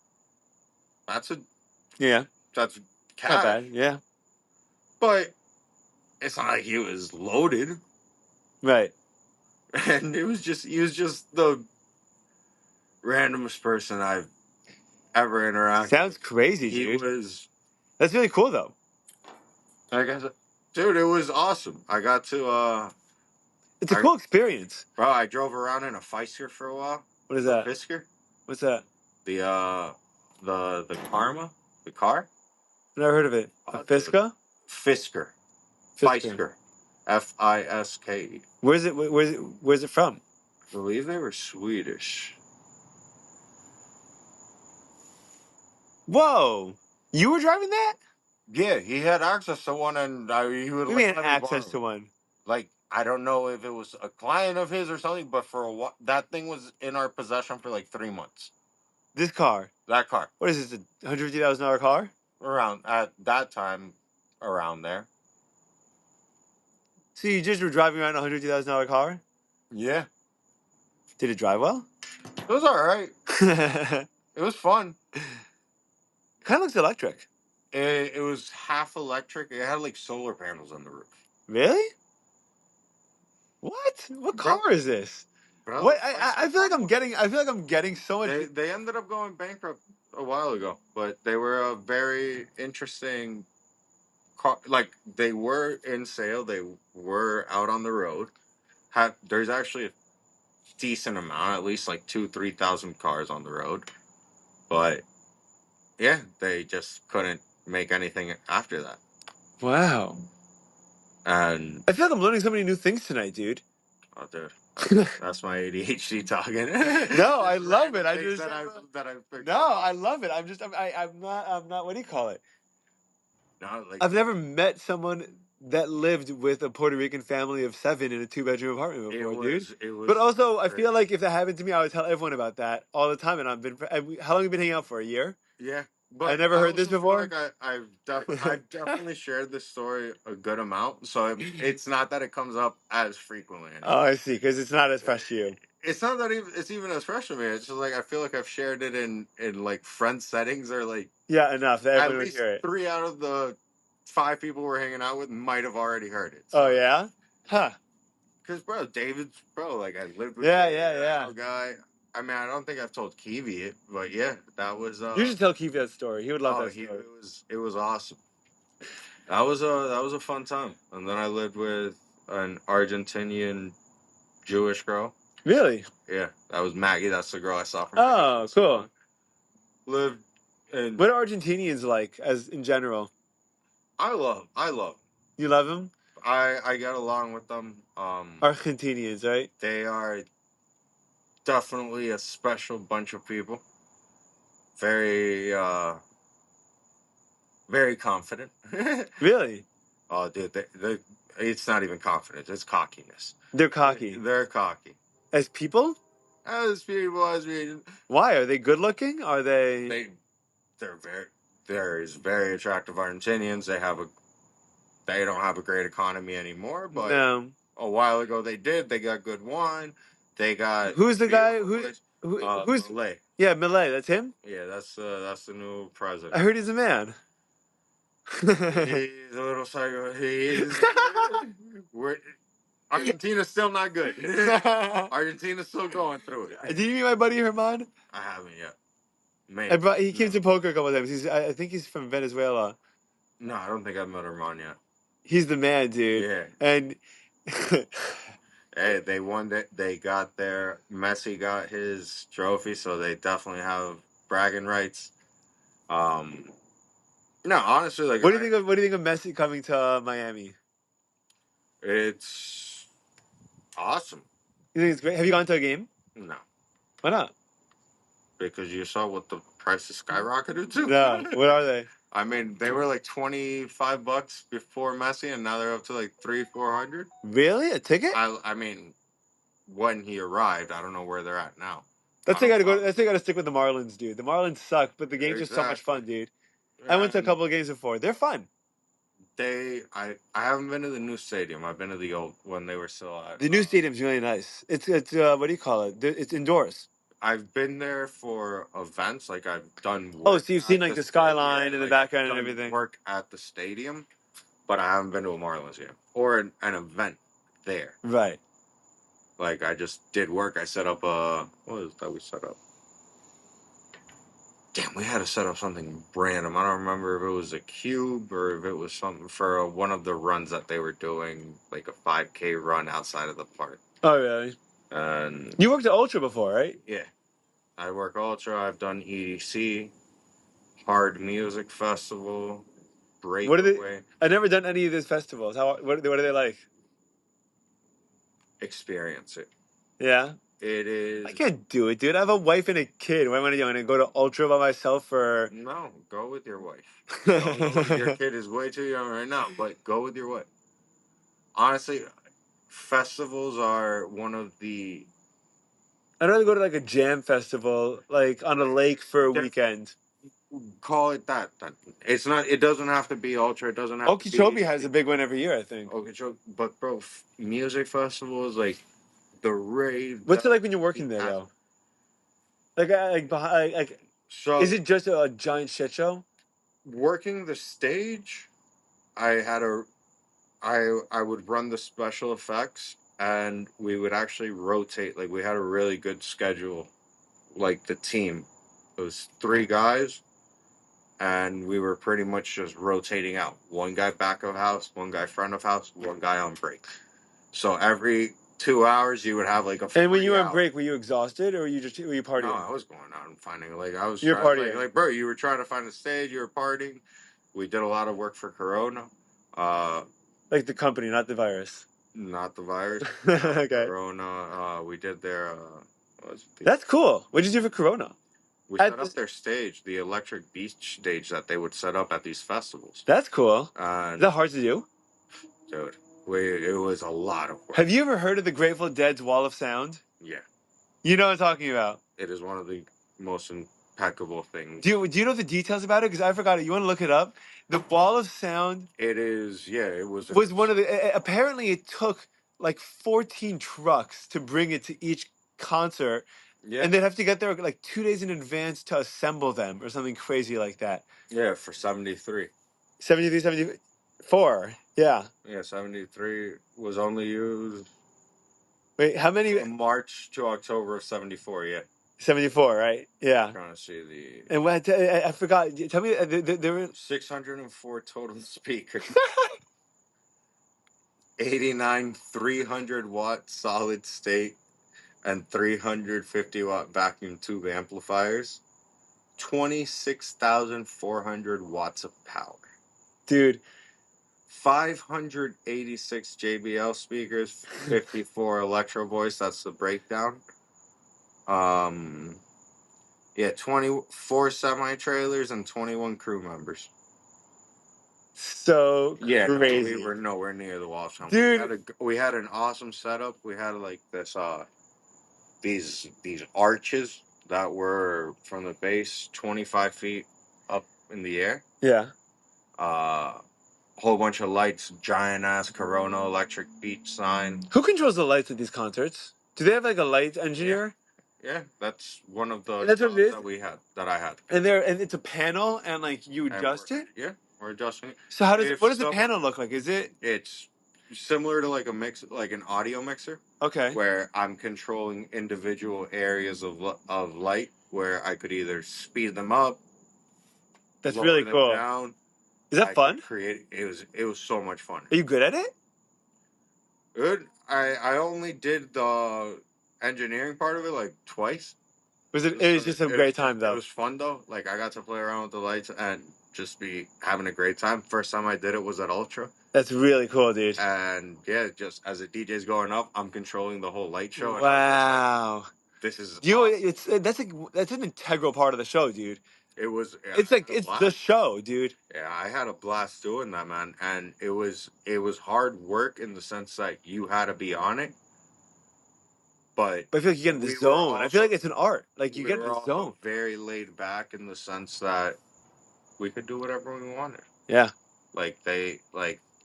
That's Yeah, that's not cash. bad. Yeah, But it's not like he was loaded. right. And he was just the randomest person I've ever interacted Sounds with. crazy, He dude. was, That's really cool, though. I guess, dude, it was awesome. I got to, It's a cool experience. bro, I drove around in a Fisker for a while. What is A that? Fisker? What's that? The Karma? The car? Never heard of it. A Dude. Fisker? Fisker. Fisker. Fisker. Fiske. Where's it? Where's it from? I believe they were Swedish. Whoa! You were driving that? Yeah, he had access to one, and he would We like mean let me access borrow to it. one. Like, I don't know if it was a client of his or something, but for a while, that thing was in our possession for like 3 months. This car. That car, What is this? A $150,000 car? around at that time, around there. So you just were driving around a $150,000 car? Yeah, Did it drive well? it was all right. Kind It was fun. of looks electric. It was half electric. It had like solar panels on the roof. Really? What? What Bro, car is this? bro, What? I Fisker feel like I'm Karma. getting. I feel like I'm getting so much. They ended up going bankrupt a while ago, but they were a very interesting car. Like, they were in sale. They were out on the road. There's actually a decent amount, at least like 2,000 to 3,000 cars on the road. But yeah, they just couldn't make anything after that. Wow. And I feel like I'm learning so many new things tonight, dude. oh, dude, that's my ADHD talking. No, I love it. I Things just that I picked no, up I on. love it. I'm not. What do you call it? No, like, I've never met someone that lived with a Puerto Rican family of 7 in a 2-bedroom apartment before, dude. it But was also, I great. feel like if that happened to me, I would tell everyone about that all the time. And how long have you been hanging out for? A year? Yeah, I but never I heard this also feel before. like I've definitely shared this story a good amount, so it's not that it comes up as frequently Oh, anymore. I see. Because it's not as fresh to you. It's not that it's even as fresh to me. It's just like I feel like I've shared it in like friend settings, or like Yeah, enough that at everyone would least hear it. 3 out of the 5 people we're hanging out with might have already heard it. Oh So, yeah, huh? because bro, David's bro, like I lived with Yeah, David, yeah, yeah. that guy. I mean, I don't think I've told Kiwi it, but yeah, that was You should tell Keith that story. He would love that he story. it was awesome. That was a fun time. And then I lived with an Argentinian Jewish girl. Really? Yeah, that was Maggie. That's the girl I saw from Oh, cool. lived in. What are Argentinians like, as in general? I love. You love them? I get along with them. Argentinians, right? They are definitely a special bunch of people. Very very confident. Really? Oh, dude, it's not even confidence. It's cockiness. They're cocky. They're cocky. As people? As people, Why? Are they good looking? Are they... they're very there's very attractive Argentinians. They don't have a great economy anymore, but No. a while ago they did. They got good wine. They got Who's the guy beautiful place. who's... Malay. Yeah, Millet. That's him? Yeah, that's the new president. I heard he's a man. He's a little psycho. We're, Argentina's still not good. Argentina's still going through it. Did you meet my buddy Herman? I haven't yet. Maybe. He came to poker a couple of times. I think he's from Venezuela. No, I don't think I've met Armand yet. He's the man, dude. Yeah. And Hey, they won that. They got their Messi got his trophy, so they definitely have bragging rights. No, honestly, like what do you think of Messi coming to Miami? it's awesome. You think it's great? Have you gone to a game? No, Why not? because you saw what the prices skyrocketed to. No. What are they? I mean, they were like $25 before Messi, and now they're up to like 300-400. Really? A ticket? I mean, when he arrived, I don't know where they're at now. That's why I gotta go. That's why I gotta stick with the Marlins, dude. The Marlins suck, but the game's just so much fun, dude. I went to a couple of games before. They're fun. I haven't been to the new stadium. I've been to the old when they were still at. The new stadium's really nice. It's what do you call it? It's indoors. I've been there for events. Like I've done Oh, work so you've seen at like the the stadium. skyline in the Like I've background and done everything. work at the stadium, but I haven't been to a Marlins game or an event there. Right. Like I just did work. I set up what was that we set up? Damn, we had to set up something random. I don't remember if it was a cube or if it was something for one of the runs that they were doing, like a 5K run outside of the park. Oh, really? And You worked at Ultra before, right? yeah, I work Ultra. I've done EDC, Hard Music Festival, What are they? Breakaway. I've never done any of these festivals. What are they like? Experience it. Yeah. It is. I can't do it, dude. I have a wife and a kid. Why am I going to go to Ultra by myself for? No, go with your wife. Don't go with your kid is way too young right now, but go with your wife. Honestly, festivals are one of the I'd rather go to like a jam festival, like on a lake for a weekend. call it that. It's not. It doesn't have to be Ultra. It doesn't have to Okeechobee be has a big one every year, I think. Okeechobee. But bro, music festivals like the rave. What's it like when you're working there, though? Like, So is it just a giant shit show? working the stage, I had a I would run the special effects and we would actually rotate. Like we had a really good schedule. Like the team, it was 3 guys, and we were pretty much just rotating out. One guy back of house, one guy front of house, one guy on break. So every 2 hours you would have like a. And when you were on break, were you exhausted or were you partying? No, I was going out and finding like I was You're trying partying. like bro, you were trying to find a stage, you were partying. We did a lot of work for Corona. Like the company, not the virus. Not the virus. Okay. Corona. We did their. That's cool. What did you do for Corona? We set up their stage, the electric beach stage that they would set up at these festivals. That's cool. Is And that hard to do? dude, it was a lot of work. Have you ever heard of the Grateful Dead's Wall of Sound? Yeah, You know what I'm talking about. it is one of the most impeccable things. Do you know the details about it? Because I forgot it. You want to look it up? The Wall of Sound. It is. Yeah, it was. Was one of the. Apparently, it took like 14 trucks to bring it to each concert. Yeah. And they'd have to get there like 2 days in advance to assemble them or something crazy like that. Yeah, for 73. 73, 74. Yeah. Yeah, 73 was only used. Wait, how many? From March to October of 74, yeah. 74, right? Yeah. I'm trying to see the. And what I forgot. Tell me, there were 604 total speakers. 89 300-watt solid state and 350-watt vacuum tube amplifiers. 26,400 watts of power. Dude. 586 JBL speakers, 54 Electro Voice, that's the breakdown. Yeah, 24 semi-trailers and 21 crew members. So crazy. crazy. We were nowhere near the wall sound. Dude. We had an awesome setup. We had like this these arches that were from the base 25 feet up in the air. Yeah. Whole bunch of lights, giant ass Corona electric beach sign. Who controls the lights at these concerts? Do they have like a light engineer? Yeah, that's one of the That's what it is? that I had. And it's a panel and like you adjust it? Yeah, we're adjusting it. So what does the panel look like? It's similar to like an audio mixer. Okay. Where I'm controlling individual areas of light where I could either speed them up. That's really cool. Down. Is that fun? It was so much fun. Are you good at it? Good. I only did the engineering part of it like twice. It was just a great time though. It was fun though. Like I got to play around with the lights and just be having a great time. First time I did it was at Ultra. That's really cool, dude. And yeah, just as the DJ's going up, I'm controlling the whole light show. Wow. This is that's an integral part of the show, dude. It's the show, dude. Yeah, I had a blast doing that, man, and it was hard work in the sense that you had to be on it. But I feel like you get in the zone. I feel like it's an art. Like you get in the zone. Very laid back in the sense that we could do whatever we wanted. Yeah.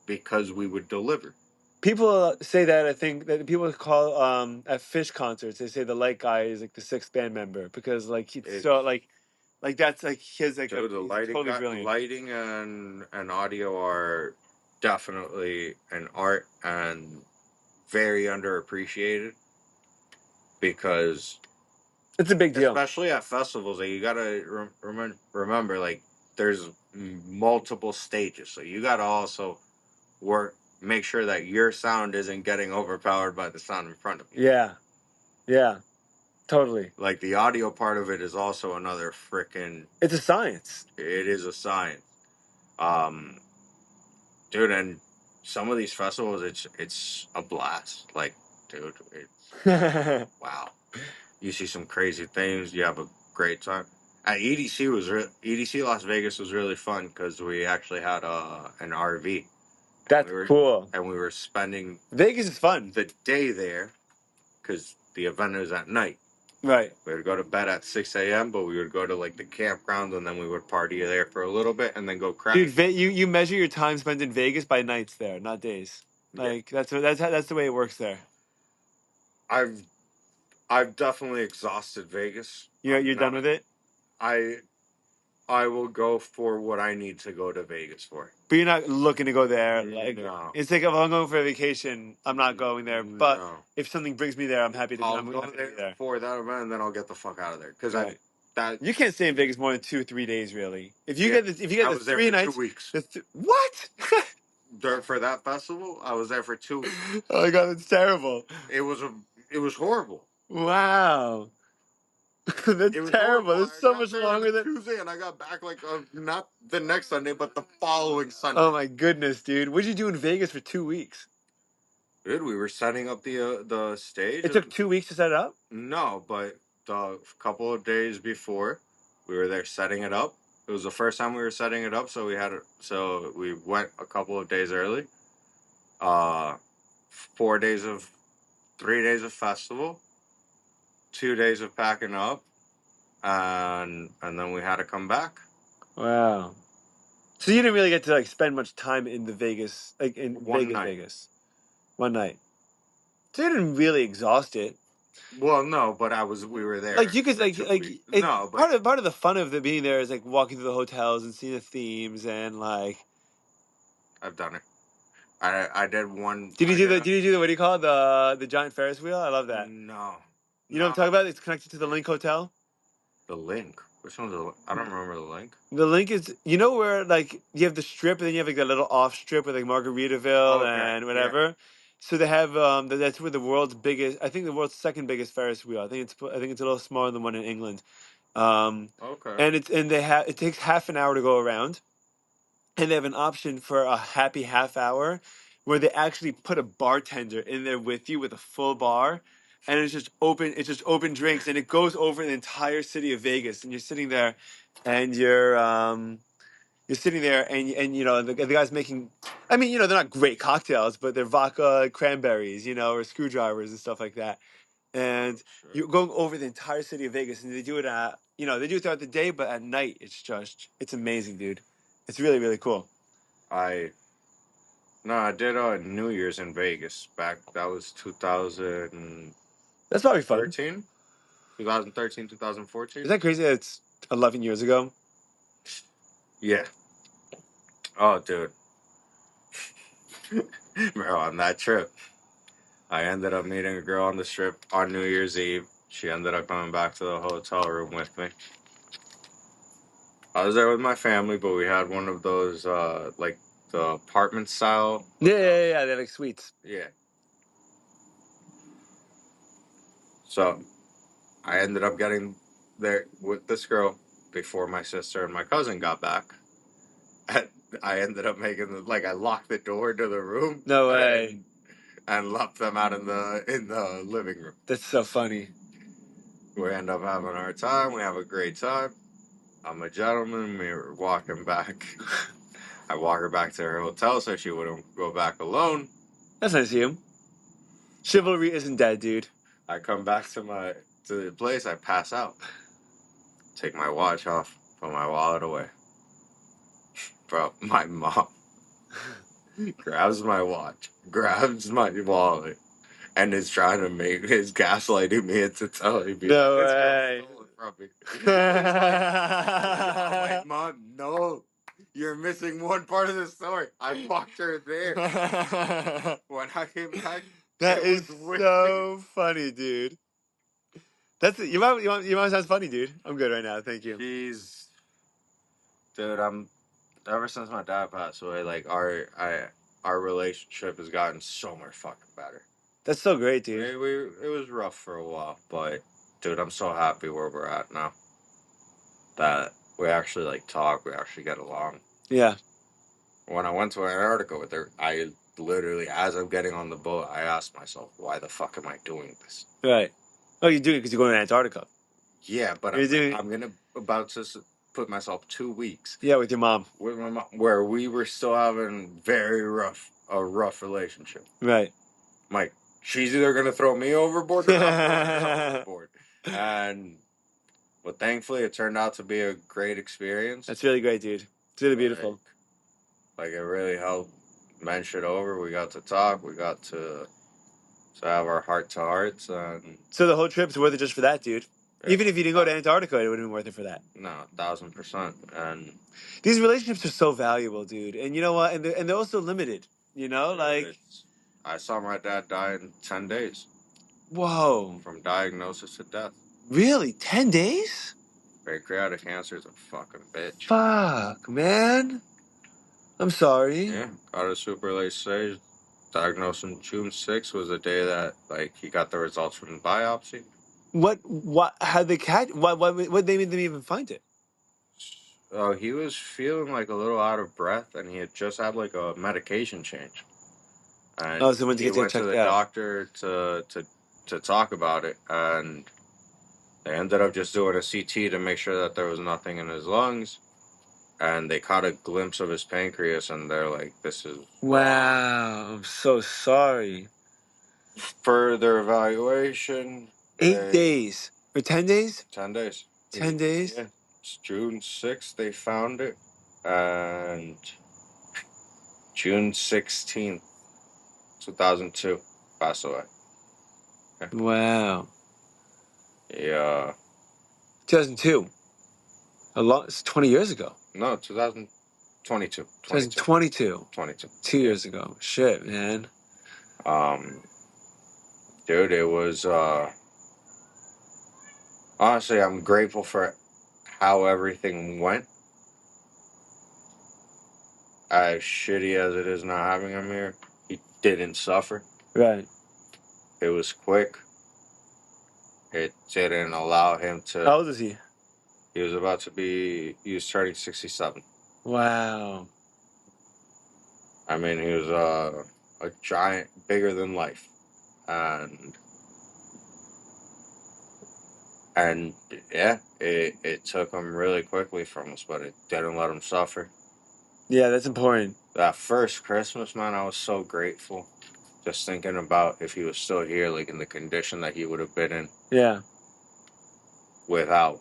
because we would deliver. People say that. I think that people call at Fish concerts. They say the light guy is like the sixth band member because like it's so It's like that's like his like Dude, the he's totally brilliant. lighting and audio are definitely an art and very underappreciated because It's a big deal. especially at festivals, like, you gotta remember, like, there's multiple stages, so you gotta also make sure that your sound isn't getting overpowered by the sound in front of you. Yeah, yeah, totally. Like, the audio part of it is also another freaking. It's a science. It is a science, um, dude, and some of these festivals, it's a blast. Like, dude, it's wow. You see some crazy things. You have a great time. At EDC Las Vegas was really fun because we actually had an RV. That's cool. And we were spending Vegas is fun. the day there because the event is at night. Right. We would go to bed at 6 a.m., but we would go to like the campground and then we would party there for a little bit and then go crash. Dude, you measure your time spent in Vegas by nights there, not days. Like that's the way it works there. I've definitely exhausted Vegas. You're done with it. I will go for what I need to go to Vegas for. But you're not looking to go there. Like No. it's like if I'm going for a vacation, I'm not going there. But No. if something brings me there, I'm happy to. I'll I'm go happy to be there for that event and then I'll get the fuck out of there because Right. that You can't stay in Vegas more than 2 or 3 days, really. If you get I the was there 3 for nights, 2 weeks. What? For that festival, I was there for 2 weeks. Oh my god, that's terrible. It was horrible. Wow. That's terrible. Horrible. That's so much longer than Tuesday, and I got back like not the next Sunday, but the following Sunday. Oh my goodness, dude! What'd you do in Vegas for 2 weeks? Dude, we were setting up the stage. It took 2 weeks to set it up. No, but the couple of days before, we were there setting it up. It was the first time we were setting it up, so we went a couple of days early. Uh, 3 days of festival, 2 days of packing up, and then we had to come back. Wow. So you didn't really get to like spend much time in the Vegas, like in One night. Vegas. One night. So you didn't really exhaust it. Well, no, but we were there. Like you could no, but part of the fun of being there is like walking through the hotels and seeing the themes and like. I've done it. I did one. Did you do the what do you call it, the giant Ferris wheel? I love that. No. You know what I'm talking about? It's connected to the Link Hotel. The Link. Which one's the? I don't remember the Link. The Link is where like you have the strip and then you have like a little off strip with like Margaritaville and whatever. Yeah. So they have that's where the world's biggest. I think the world's second biggest Ferris wheel. I think it's a little smaller than one in England. Okay. And it takes half an hour to go around, and they have an option for a happy half hour, where they actually put a bartender in there with you with a full bar, and it's just open drinks, and it goes over the entire city of Vegas, and you're sitting there, and you're sitting there, and you know the guy's making. I mean, they're not great cocktails, but they're vodka cranberries, or screwdrivers and stuff like that. And you go over the entire city of Vegas, and they do it they do it throughout the day, but at night it's amazing, dude. It's really, really cool. I did New Year's in Vegas that was 2000. That's probably fun. 2013, 2014. Is that crazy that it's 11 years ago? Yeah. Oh, dude. Bro, on that trip, I ended up meeting a girl on the strip on New Year's Eve. She ended up coming back to the hotel room with me. I was there with my family, but we had one of those, like, the apartment style. Yeah. They're like suites. Yeah. So, I ended up getting there with this girl before my sister and my cousin got back. And I ended up I locked the door to the room. No way. And left them out in the living room. That's so funny. We end up having our time. We have a great time. I'm a gentleman. We were walking back. I walk her back to her hotel so she wouldn't go back alone. That's nice of you. Chivalry isn't dead, dude. I come back to the place. I pass out. Take my watch off. Put my wallet away. Bro, my mom. grabs my watch, grabs my wallet, and is trying to make his gaslighting me into telling me No that this girl way. stole it from me. He's like, oh, wait, Mom, no. You're missing one part of the story. I walked her there. When I came back, That it is was with me. so funny, dude. That's it. Your mom sounds funny, dude. I'm good right now. Thank you. She's, dude. I'm ever since my dad passed away, like our relationship has gotten so much fucking better. That's so great, dude. It was rough for a while, but dude, I'm so happy where we're at now. That we actually like talk, we actually get along. Yeah. When I went to Antarctica with her, I literally, as I'm getting on the boat, I asked myself, why the fuck am I doing this? Right. Oh, you're doing it because you're going to Antarctica. Yeah, but You're doing I'm gonna about to put myself 2 weeks Yeah, with your mom. with my mom, where we were still having a rough relationship. Right. Like, she's either gonna throw me overboard or I'm throwing her overboard. And but thankfully, it turned out to be a great experience. That's really great, dude. It's really beautiful. Like it really helped mend shit over. We got to talk. We got to have our heart to hearts, and So the whole trip's worth it just for that, dude. yeah, Even if you didn't go to Antarctica, it would have been worth it for that. no, 1,000%. And These relationships are so valuable, dude. And you know what? And they're also limited. You know, like, I saw my dad die in 10 days whoa, from diagnosis to death. really? 10 days? Pancreatic cancer is a fucking bitch. Fuck, man. I'm sorry. Yeah, got a super late stage. Diagnosed on June 6th was the day that like he got the results from the biopsy. What, how they catch, what they made them even find it? He was feeling like a little out of breath, and he had just had like a medication change. And Oh, so when to he get went to checked the out. doctor to talk about it, and they ended up just doing a CT to make sure that there was nothing in his lungs. And they caught a glimpse of his pancreas, and they're like, "This is Wow, I'm so sorry. further evaluation." 8 days or 10 days? 10 days. 10 days? Yeah, it's June 6th they found it, and June 16th, 2002, passed away. Wow. Yeah. 2002. It's 20 years ago. No, 2022. 2022. 22. 2 years ago. Shit, man. Um, dude, it was, honestly, I'm grateful for how everything went. As shitty as it is not having him here, he didn't suffer. Right. It was quick. It didn't allow him to. How old is he? He was turning 67. Wow. I mean, he was a giant, bigger than life. And And yeah, it took him really quickly from us, but it didn't let him suffer. Yeah, that's important. That first Christmas, man, I was so grateful. Just thinking about if he was still here, like in the condition that he would have been in Yeah. without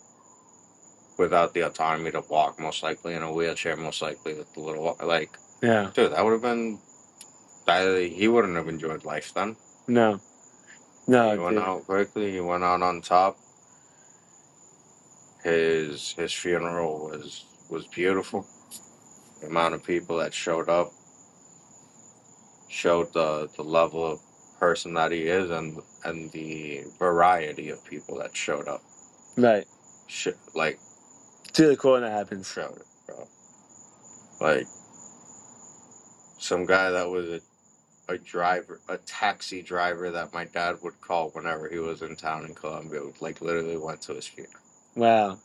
without the autonomy to walk, most likely in a wheelchair, most likely with the little like, Yeah. dude, that would have been. He wouldn't have enjoyed life then. No. No, He went dude. out quickly. He went out on top. His funeral was beautiful. The amount of people that showed up showed the level of person that he is, and the variety of people that showed up. Right. Like, It's really cool when that happens. showed it, bro. Like some guy that was a driver, a taxi driver that my dad would call whenever he was in town in Colombia, like literally went to his funeral. Wow.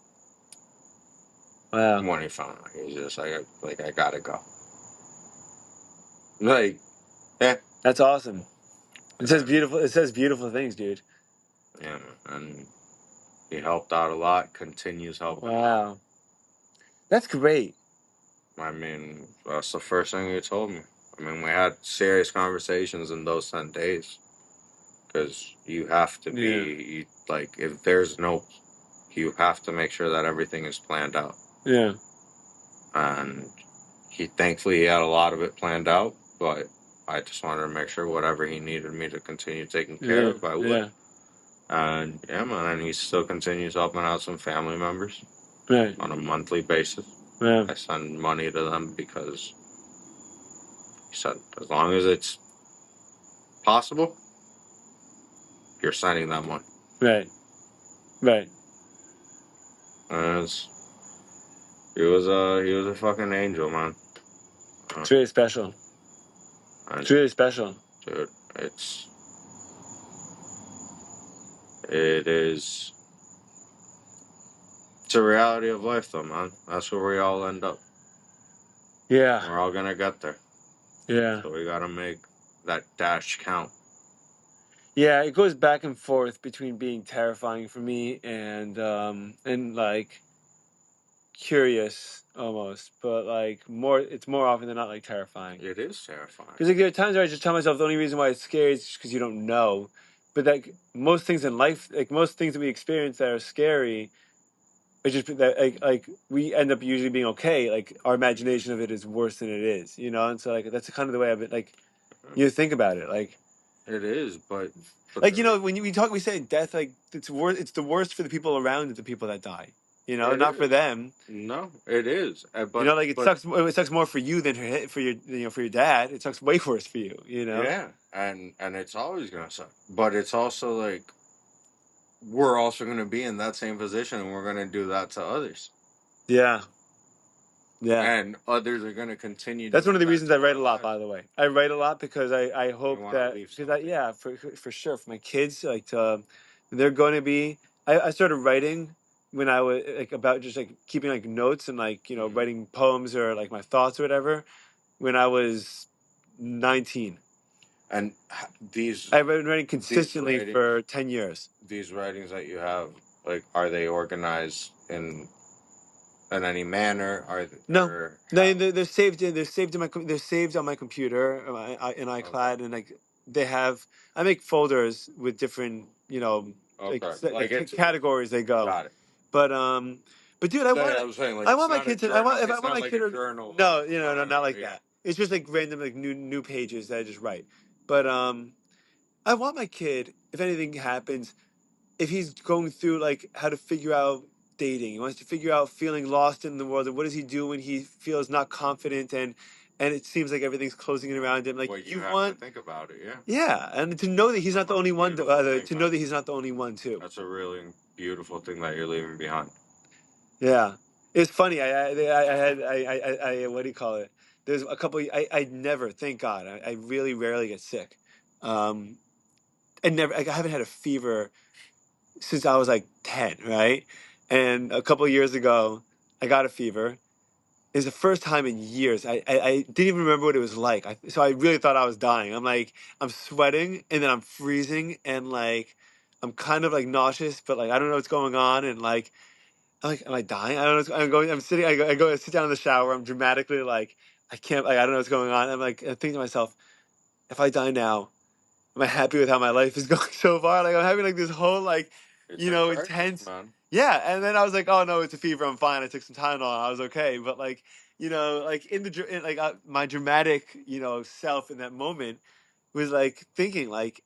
Wow. When he found out, he was just like I gotta go. Like, yeah, That's awesome. It says beautiful things, dude. yeah, and he helped out a lot. Continues helping out. Wow. That's great. I mean, that's the first thing he told me. I mean, we had serious conversations in those 10 days. Because you have to be, like, if there's no, you have to make sure that everything is planned out. Yeah. And he thankfully he had a lot of it planned out, but I just wanted to make sure whatever he needed me to continue taking care Yeah, of, I would. yeah, And yeah, man, and he still continues helping out some family members right, on a monthly basis. yeah, I send money to them because he said as long as it's possible, you're sending that money. right, right. And he was a fucking angel, man. Uh, It's really special. and It's really special. dude, it is it's a reality of life, though, man. That's where we all end up. Yeah, We're all gonna get there, yeah, so we gotta make that dash count. yeah. It goes back and forth between being terrifying for me and like curious almost, but like more. It's more often than not like terrifying. It is terrifying. Because like, there are times where I just tell myself the only reason why it's scary is just because you don't know. But like most things in life, like most things that we experience that are scary, it's just that like we end up usually being okay. Like our imagination of it is worse than it is, you know. And so like that's kind of the way I've been. Like you think about it, It is, but like you know when we talk, we say death like it's worse. It's the worst for the people around it, the people that die. You know, it not for is. them. No, it is. You know, like it But sucks. It sucks more for you than for your for your dad. It sucks way worse for you. You know. yeah, and it's always gonna suck. But it's also like we're also gonna be in that same position, and we're gonna do that to others, Yeah. Yeah. and others are gonna continue That's one of doing the that reasons I to write our a lot, lives. by the way. I write a lot because I You hope want to that, leave because I, something. yeah, for sure. For my kids, like, they're going to be, I started writing when I was like about just like keeping like notes and like, you know, Mhm. writing poems or like my thoughts or whatever when I was 19. And I've been writing these consistently writings, for 10 years. these writings that you have, like, are they organized in any manner? No, Or no, how? they're saved. They're saved in they're saved on my computer in Okay, iCloud, and like they have. I make folders with different, you know, okay, like it's categories they go. got it. But but dude, No, yeah, I was saying like I it's want my not a kids to. I journal. want if I It's want not my like kid a to. journal of No, you know, no, no, not like yeah. that. It's just like random like new pages that I just write. But I want my kid, if anything happens, if he's going through like how to figure out dating, he wants to figure out feeling lost in the world, and what does he do when he feels not confident and it seems like everything's closing in around him. Like What you you have to want, think about it, yeah. yeah, and to know that That's he's a not the only fucking one. beautiful thing, To know man. that he's not the only one too. That's a really beautiful thing that you're leaving behind. Yeah, it's funny. I had I what do you call it? There's a couple. I never, thank God, I really rarely get sick. Um, I never. Like, I haven't had a fever since I was like 10, right? And a couple of years ago, I got a fever. It was the first time in years. I didn't even remember what it was like. So I really thought I was dying. I'm like, I'm sweating and then I'm freezing and like, I'm kind of like nauseous, but like, I don't know what's going on. And like, I'm like, am I dying? I don't know. I'm going, I'm sitting, I go sit down in the shower. I'm dramatically like, I can't, like, I don't know what's going on. I'm like, I think to myself, if I die now, am I happy with how my life is going so far? Like I'm having like this whole like, It's you a know, crisis, intense. man. Yeah, and then I was like, oh no, it's a fever. I'm fine. I took some Tylenol. I was okay. But like, you know, like my dramatic, you know, self in that moment was like thinking like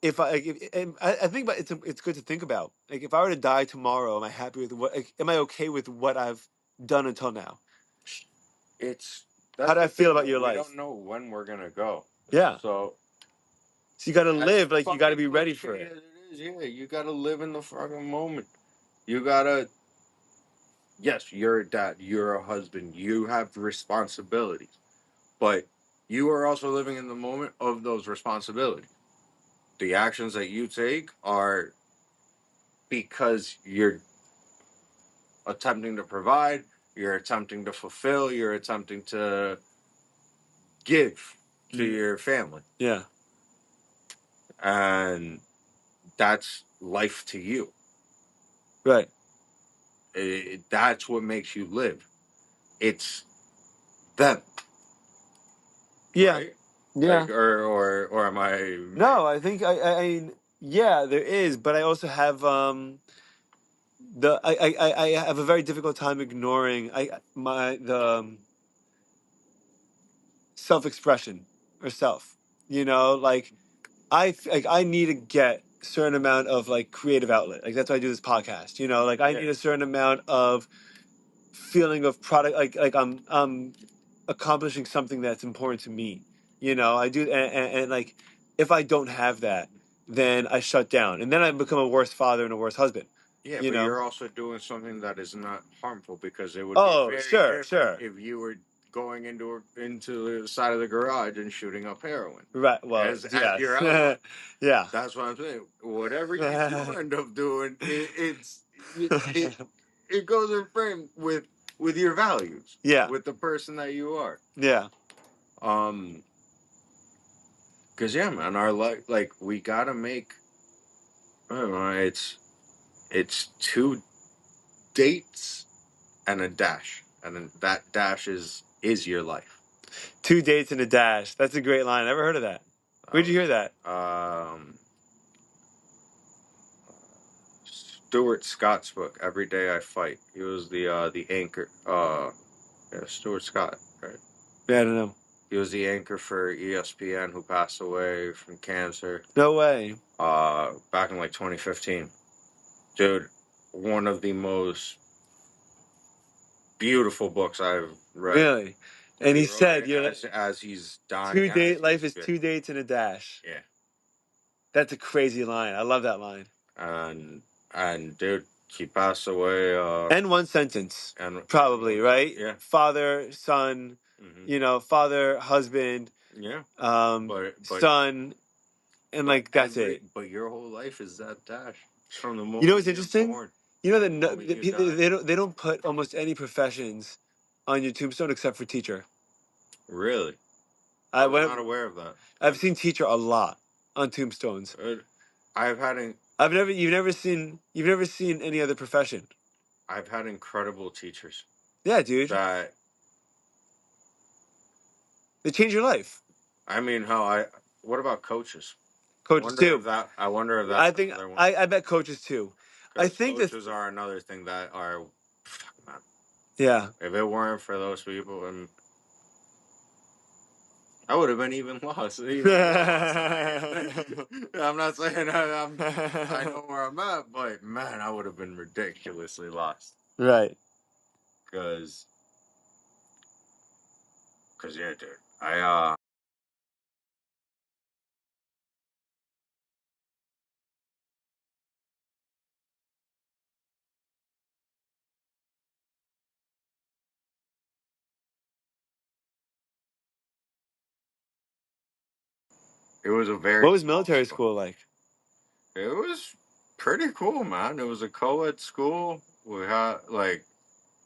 if I like, and I think about it's good to think about like if I were to die tomorrow, am I happy with what? Like, am I okay with what I've done until now? It's How that's do I the feel thing about though. your We life? don't know when we're gonna go. Yeah. So So you got to as live like you got to fucking be ready for cliche it. as it is, yeah, you gotta live in the fucking moment. You gotta yes, you're a dad, you're a husband, you have responsibilities. But you are also living in the moment of those responsibilities. The actions that you take are because you're attempting to provide, you're attempting to fulfill, you're attempting to give to your family. Yeah. And that's life to you. Right. That's what makes you live. It's them, Yeah. right? Yeah. Like, or am I No, I think I mean, yeah, there is, but I also have I have a very difficult time ignoring I my the self-expression or self. You know, like I need to get a certain amount of like creative outlet. Like that's why I do this podcast. You know, like I need a certain amount of feeling of product. Like I'm accomplishing something that's important to me. You know, I do, and like if I don't have that, then I shut down, and then I become a worse father and a worse husband. Yeah, You but know. you're also doing something that is not harmful, because it would be Oh, very sure, different sure. if you were going into the side of the garage and shooting up heroin Right. Well, as your outlet. yes. Yeah. That's what I'm saying. Whatever you do end up doing, it goes in frame with your values, Yeah. with the person that you are. Yeah. Um, because yeah, man, our life, like we gotta make. I don't know, it's 2 dates and a dash, and then that dash is your life. 2 dates and a dash. That's a great line. Never heard of that. I Where'd you hear that? Stuart Scott's book, Every Day I Fight. He was the anchor. Yeah, Stuart Scott, right? Yeah, I don't know. He was the anchor for ESPN, who passed away from cancer. No way. Back in like 2015. Dude, one of the most beautiful books I've read. Really? And he said, He wrote it as he's dying. life is 2 dates and a dash. Yeah. That's a crazy line. I love that line. And dude, he passed away. And one sentence, And probably, right? Yeah. Father, son, father, husband, Yeah. But son, and like that's it. But your whole life is that dash from the moment You know what's you're interesting? born. You know that they don't put almost any professions on your tombstone except for teacher. Really? I was not aware of that. I've seen teacher a lot on tombstones. You've never seen any other profession. I've had incredible teachers. Yeah, dude. They change your life. I mean, what about coaches? Coaches too. I wonder if that's another one. I bet coaches too. I think coaches are another thing that are, man. Yeah. If it weren't for those people, and I would have been even lost. I'm not saying I know where I'm at, but man, I would have been ridiculously lost. Right. Because yeah, dude, it was a very. What was military school like? It was pretty cool, man. It was a co-ed school. We had like,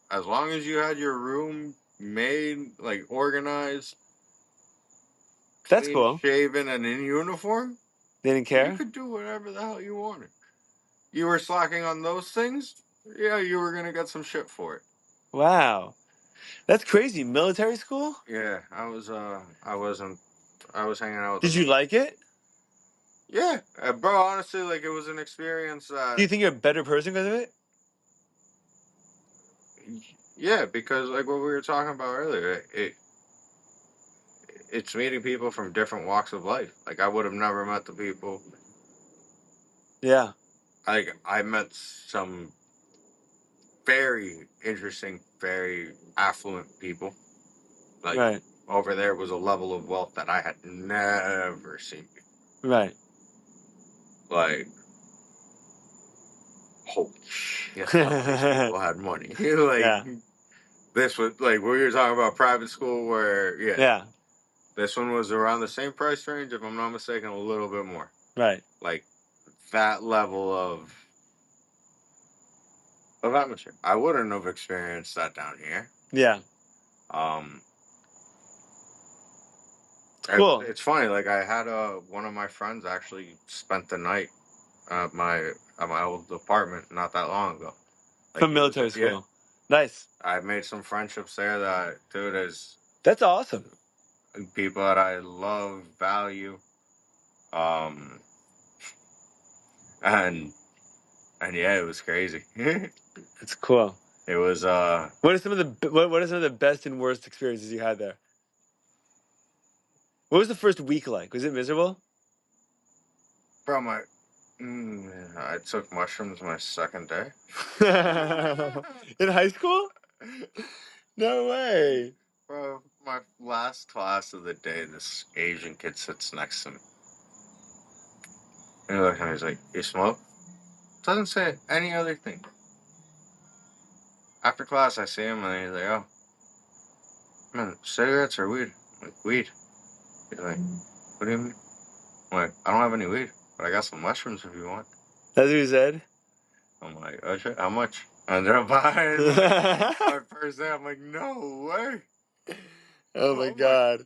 as long as you had your room made, like organized, That's clean cool. shaven, and in uniform, they didn't care. You could do whatever the hell you wanted. You were slacking on those things, yeah, you were gonna get some shit for it. Wow, that's crazy. Military school? Yeah, I was hanging out with. Did you like it? Yeah, bro. Honestly, like it was an experience that. Do you think you're a better person because of it? Yeah, because like what we were talking about earlier, it's meeting people from different walks of life. Like I would have never met the people. Yeah. Like I met some very interesting, very affluent people. Like Right. over there was a level of wealth that I had never seen. Right. Like, holy shit, these people had money. Like, yeah. This was like we were talking about private school, where Yeah. This one was around the same price range, if I'm not mistaken, a little bit more. Right. Like that level of atmosphere. I wouldn't have experienced that down here. Yeah. Cool. It's funny. Like I had one of my friends actually spent the night at my old apartment not that long ago. Like From military school. Yeah. Nice. I've made some friendships there that, dude, is. That's awesome. People that I love, value, and yeah, it was crazy. That's cool. It was What are some of the best and worst experiences you had there? What was the first week like? Was it miserable? Bro, I took mushrooms my second day. In high school? No way. Bro, my last class of the day, this Asian kid sits next to me. And he looks at me, he's like, "You smoke?" Doesn't say any other thing. After class, I see him, and he's like, "Oh, man, cigarettes or weed?" I'm like, "Weed." He's like, "What do you mean?" I'm like, "I don't have any weed, but I got some mushrooms if you want." That's what he said? I'm like, "Oh shit, how much?" And they're buying my first day. I'm like, "No way." Oh my God.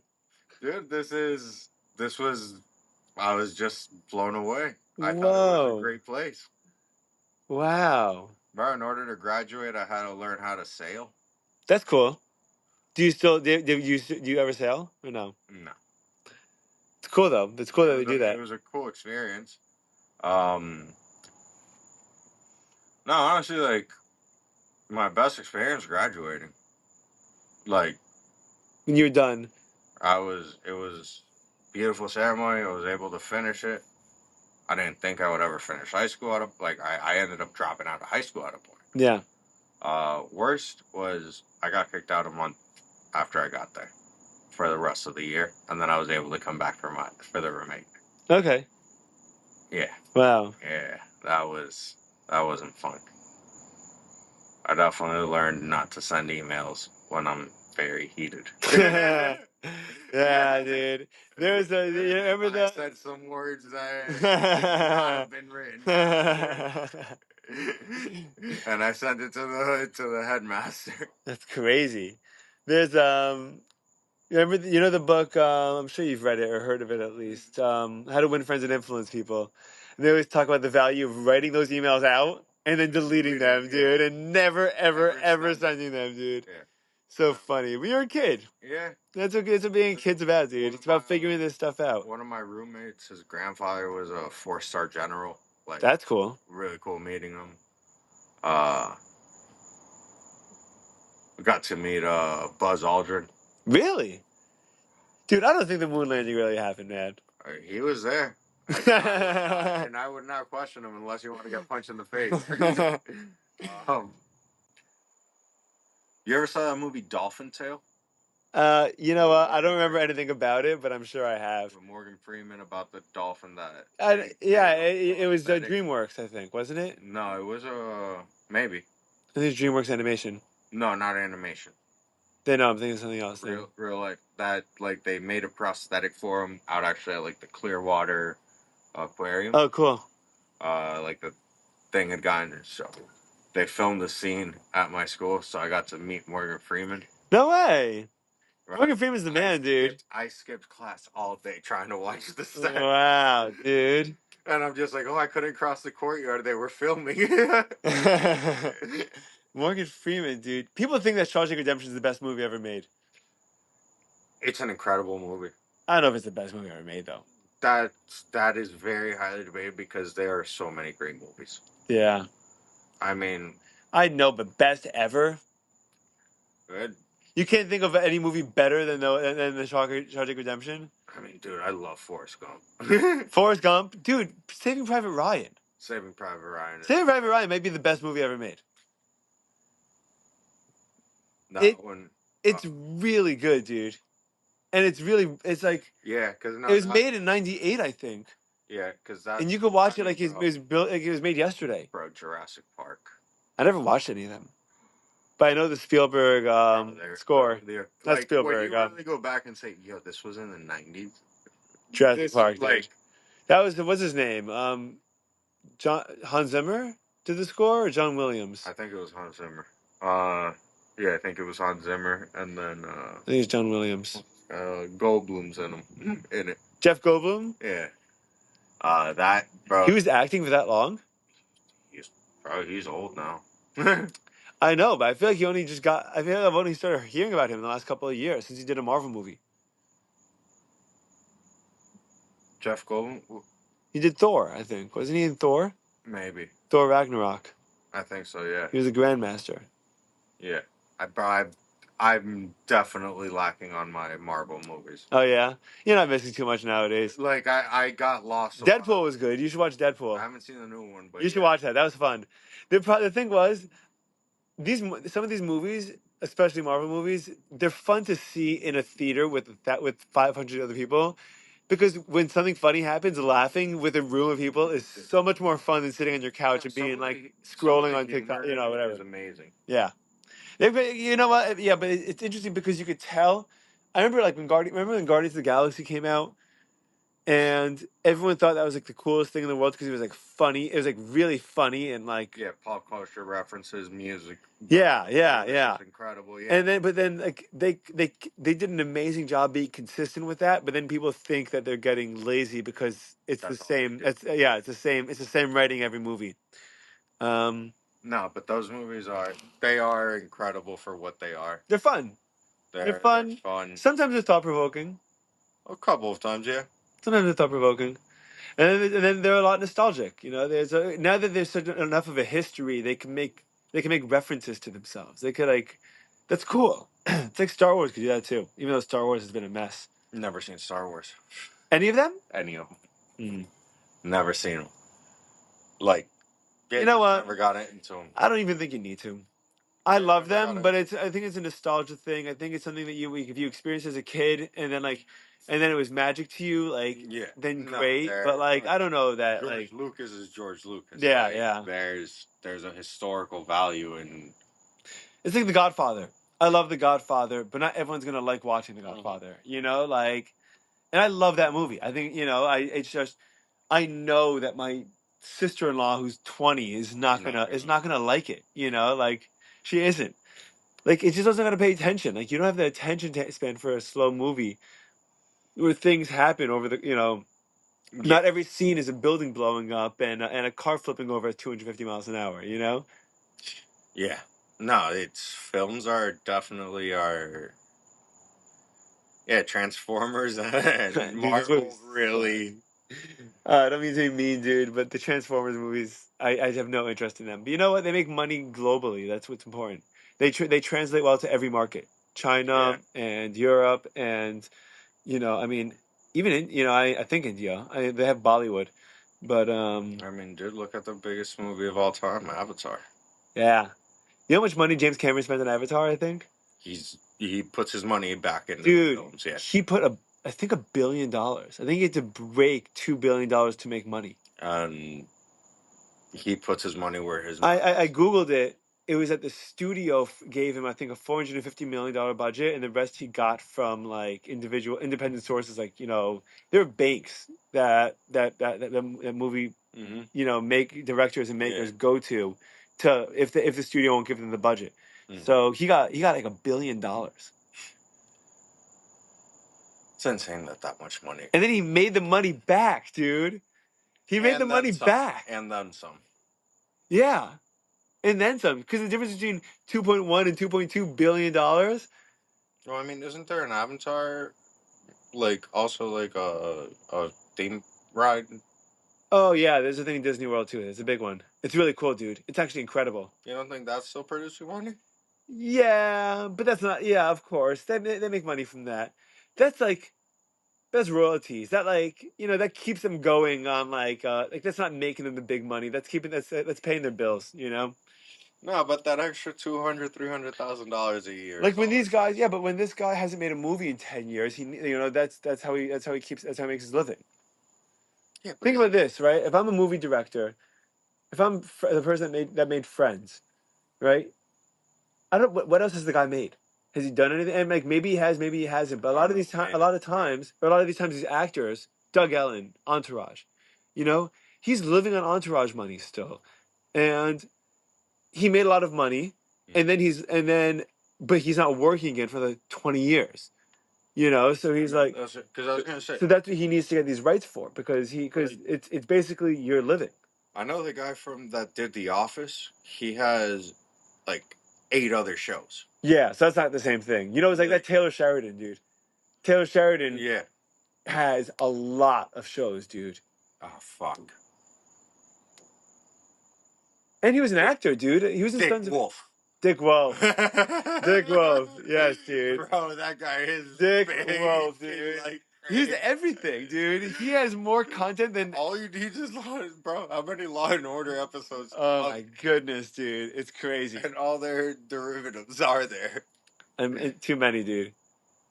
Dude, this was, I was just blown away. I thought it was a Whoa. great place. Wow. Bro, in order to graduate, I had to learn how to sail. That's cool. Do you still do you ever sail or no? No. It's cool though. It's cool that they do It that. was a cool experience. Um, no, honestly, like, my best experience graduating. Like, When you're done. it was beautiful ceremony. I was able to finish it. I didn't think I would ever finish high school I ended up dropping out of high school at a point. Yeah. Worst was I got kicked out a month after I got there for the rest of the year, and then I was able to come back for the remainder. Okay. Yeah, Wow. yeah, that wasn't fun. I definitely learned not to send emails when I'm very heated. Yeah, dude. There's a you remember I the said some words that should not have been written down. And I sent it to the headmaster. That's crazy. There's remember you know the book I'm sure you've read it or heard of it at least How to Win Friends and Influence People. And they always talk about the value of writing those emails out and then deleting them, dude, and never ever sending them, dude. Yeah. So funny. When you're a kid. Yeah. That's okay. It's what being a kid's about, dude. It's about figuring this stuff out. One of my roommates, his grandfather was a 4-star general. Like, That's cool. really cool meeting him. Uh, we got to meet Buzz Aldrin. Really? Dude, I don't think the moon landing really happened, man. He was there. And I would not question him unless you want to get punched in the face. um, you ever saw that movie Dolphin Tale? You know what? I don't remember anything about it, but I'm sure I have. With Morgan Freeman about the dolphin that. It was DreamWorks, I think, wasn't it? No, it was maybe. I think it's DreamWorks Animation. No, not animation. Then no, I'm thinking of something else. Real life. That, like, they made a prosthetic for him out actually at, like, the Clearwater Aquarium. Oh, cool. Like, the thing had gotten, so they filmed the scene at my school, so I got to meet Morgan Freeman. No way. Right? Morgan Freeman's the man, dude. I skipped class all day trying to watch the set. Wow, dude. And I'm just like, oh, I couldn't cross the courtyard. They were filming. Morgan Freeman, dude. People think that Shawshank Redemption is the best movie ever made. It's an incredible movie. I don't know if it's the best movie ever made, though. That is very highly debated because there are so many great movies. Yeah. I mean, I know, but best ever? good. You can't think of any movie better than the Shawshank Redemption? I mean, dude, I love Forrest Gump. Forrest Gump? Dude, Saving Private Ryan. Saving Private Ryan. Saving Private Ryan might be the best movie ever made. It's really good, dude. And it's like... Yeah, because... It was made in 98, I think. Yeah, because that... And you could watch it like it was built, like it was made yesterday. Bro, Jurassic Park. I never watched any of them. But I know the Spielberg score. That's Spielberg. When you really go back and say, yo, this was in the 90s? Jurassic Park, like... That was... What's his name? Hans Zimmer did the score, or John Williams? I think it was Hans Zimmer. Yeah, I think it was Hans Zimmer, and then... I think it's John Williams. Goldblum's in it. Jeff Goldblum? Yeah. That, bro... He was acting for that long? He's old now. I know, but I feel like I feel like I've only started hearing about him in the last couple of years since he did a Marvel movie. Jeff Goldblum? He did Thor, I think. Wasn't he in Thor? Maybe. Thor Ragnarok. I think so, yeah. He was a Grandmaster. Yeah. I'm definitely lacking on my Marvel movies. Oh yeah, you're not missing too much nowadays. Like I got lost. Deadpool was good. You should watch I Deadpool. haven't seen the new one, but You should watch that. That was fun. The thing was, some of these movies, especially Marvel movies, they're fun to see in a theater with 500 other people, because when something funny happens, laughing with a room of people is so much more fun than sitting on your couch and being like scrolling on TikTok, whatever. Is amazing. Yeah, you know what? Yeah, but it's interesting because you could tell. I remember like remember when Guardians of the Galaxy came out, and everyone thought that was like the coolest thing in the world because it was like funny. It was like really funny and like Yeah, pop culture references, music. yeah. It's incredible. Yeah, And then, but then, like they did an amazing job being consistent with that. But then people think that they're getting lazy because it's That's the all they same. do. It's yeah, it's the same. It's the same writing every movie. Um, No, but those movies are incredible for what they are. they're fun. They're They're fun. fun. Sometimes they're thought provoking. A couple of times, yeah. Sometimes they're thought provoking. And then they're a lot nostalgic. You know, now that there's such enough of a history, they can make references to themselves. They could like, that's cool. It's like Star Wars could do that too, even though Star Wars has been a mess. Never seen Star Wars. Any of them? Any of them. Mm. Never seen them. Like, yeah, You know what? never got into them. I don't even think you need to. I Yeah, love never got them, it. but I think it's a nostalgia thing. I think it's something that if you experience as a kid and then it was magic to you, like Yeah. then No, great. But like I don't know that George like Lucas is George Lucas. yeah, Like, yeah. there's a historical value in. It's like The Godfather. I love The Godfather, but not everyone's gonna like watching The Mhm. Godfather. You know, like, and I love that movie. I think it's just I know that my sister-in-law who's 20 is not gonna like it. You know, like she isn't. Like it just doesn't gotta pay attention. Like you don't have the attention to spend for a slow movie where things happen over the. Yeah. Not every scene is a building blowing up and a car flipping over at 250 miles an hour. You know. Yeah. No, it's films are definitely are. Yeah, Transformers and Dude, this Marvel movie's really. I don't mean to be mean, dude, but the Transformers movies, I have no interest in them. But you know what? They make money globally. That's what's important. They translate well to every market, China and Europe, and I mean, even in I think India. They have Bollywood, but I mean, dude, look at the biggest movie of all time, Avatar. yeah. You know how much money James Cameron spent on Avatar? I think, He puts his money back into the dude, films. Yeah, he put I think $1 billion. I think he had to break $2 billion to make money. and he puts his money where his I, mouth I, I is. googled it. It was that the studio gave him, I think, a $450 million budget, and the rest he got from like individual independent sources. Like there are banks that movie make directors and makers go to if the studio won't give them the budget. So he got like $1 billion, It's insane that much money. and then he made the money back, dude. He made the money back. And then some. Yeah. And then some, because the difference between 2.1 and $2.2 billion. Well, I mean, isn't there an Avatar, like also like a theme ride? Oh yeah, there's a thing in Disney World too. It's a big one. It's really cool, dude. It's actually incredible. You don't think that's still producing money? Yeah, but that's not. Yeah, of course they make money from that. That's like that's royalties. That that keeps them going on like that's not making them the big money. That's paying their bills. No, but that extra $200,000-$300,000 a year Like is when all these it guys, does. yeah, but when this guy hasn't made a movie in 10 years, that's how he makes his living. Yeah, but Think about this, right? If I'm a movie director, if I'm the person that made Friends, right? I don't. What else has the guy made? Has he done anything? And like maybe he has, maybe he hasn't. But a lot of these times, these actors, Doug Ellen, Entourage, he's living on Entourage money still, and he made a lot of money, but he's not working again for like 20 years. So he's like, because I was gonna say, so that's what he needs to get these rights for because it's basically your living. I know the guy from that did The Office. He has like 8 other shows. Yeah, so that's not the same thing. It's like that Taylor Sheridan, dude. Taylor Sheridan Yeah. has a lot of shows, dude. Oh fuck. And he was an actor, dude. He was in Dick Sons of Wolf. Dick Wolf. Dick Wolf. Yes, dude. Bro, that guy is Dick big. Wolf, dude. Like, He's everything, dude. He has more content than. all you need is bro. How many Law and Order episodes? Oh my goodness, dude. It's crazy. And all their derivatives are there. Too many, dude.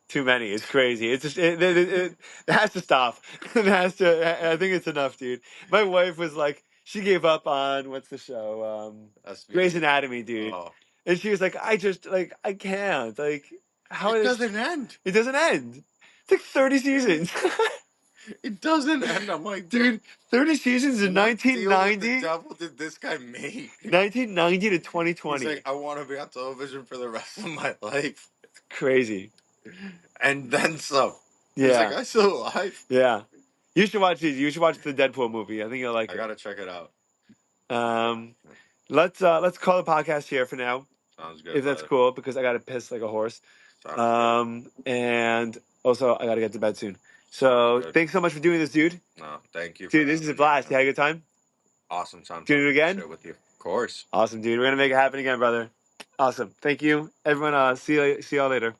Too many. It's crazy. It's just it has to stop. It has to. I think it's enough, dude. My wife was like, she gave up on what's the show? Grey's Anatomy, dude. Oh. And she was like, I can't. Like, how It is doesn't end. it doesn't end. It's like 30 seasons. It doesn't end. I'm like, Dude, 30 seasons in what deal with the 1990. devil did this guy make? 1990 to He's 2020. like, I want to be on television for the rest of my life. Crazy. And then some. He's Yeah. like, I'm still alive. Yeah. You should watch these. You should watch the Deadpool movie. I think you'll like I it. gotta check it out. Let's call the podcast here for now. Sounds good. If that's brother. cool, because I gotta piss like a horse. Sounds And also I gotta get to bed soon. So good. thanks so much for doing this, dude. No, thank you. Dude, this is a blast. You had a good time? Awesome time. Do it again? Shit with you. Of course. Awesome, dude. We're gonna make it happen again, brother. Awesome. Thank you. Everyone, see y'all later.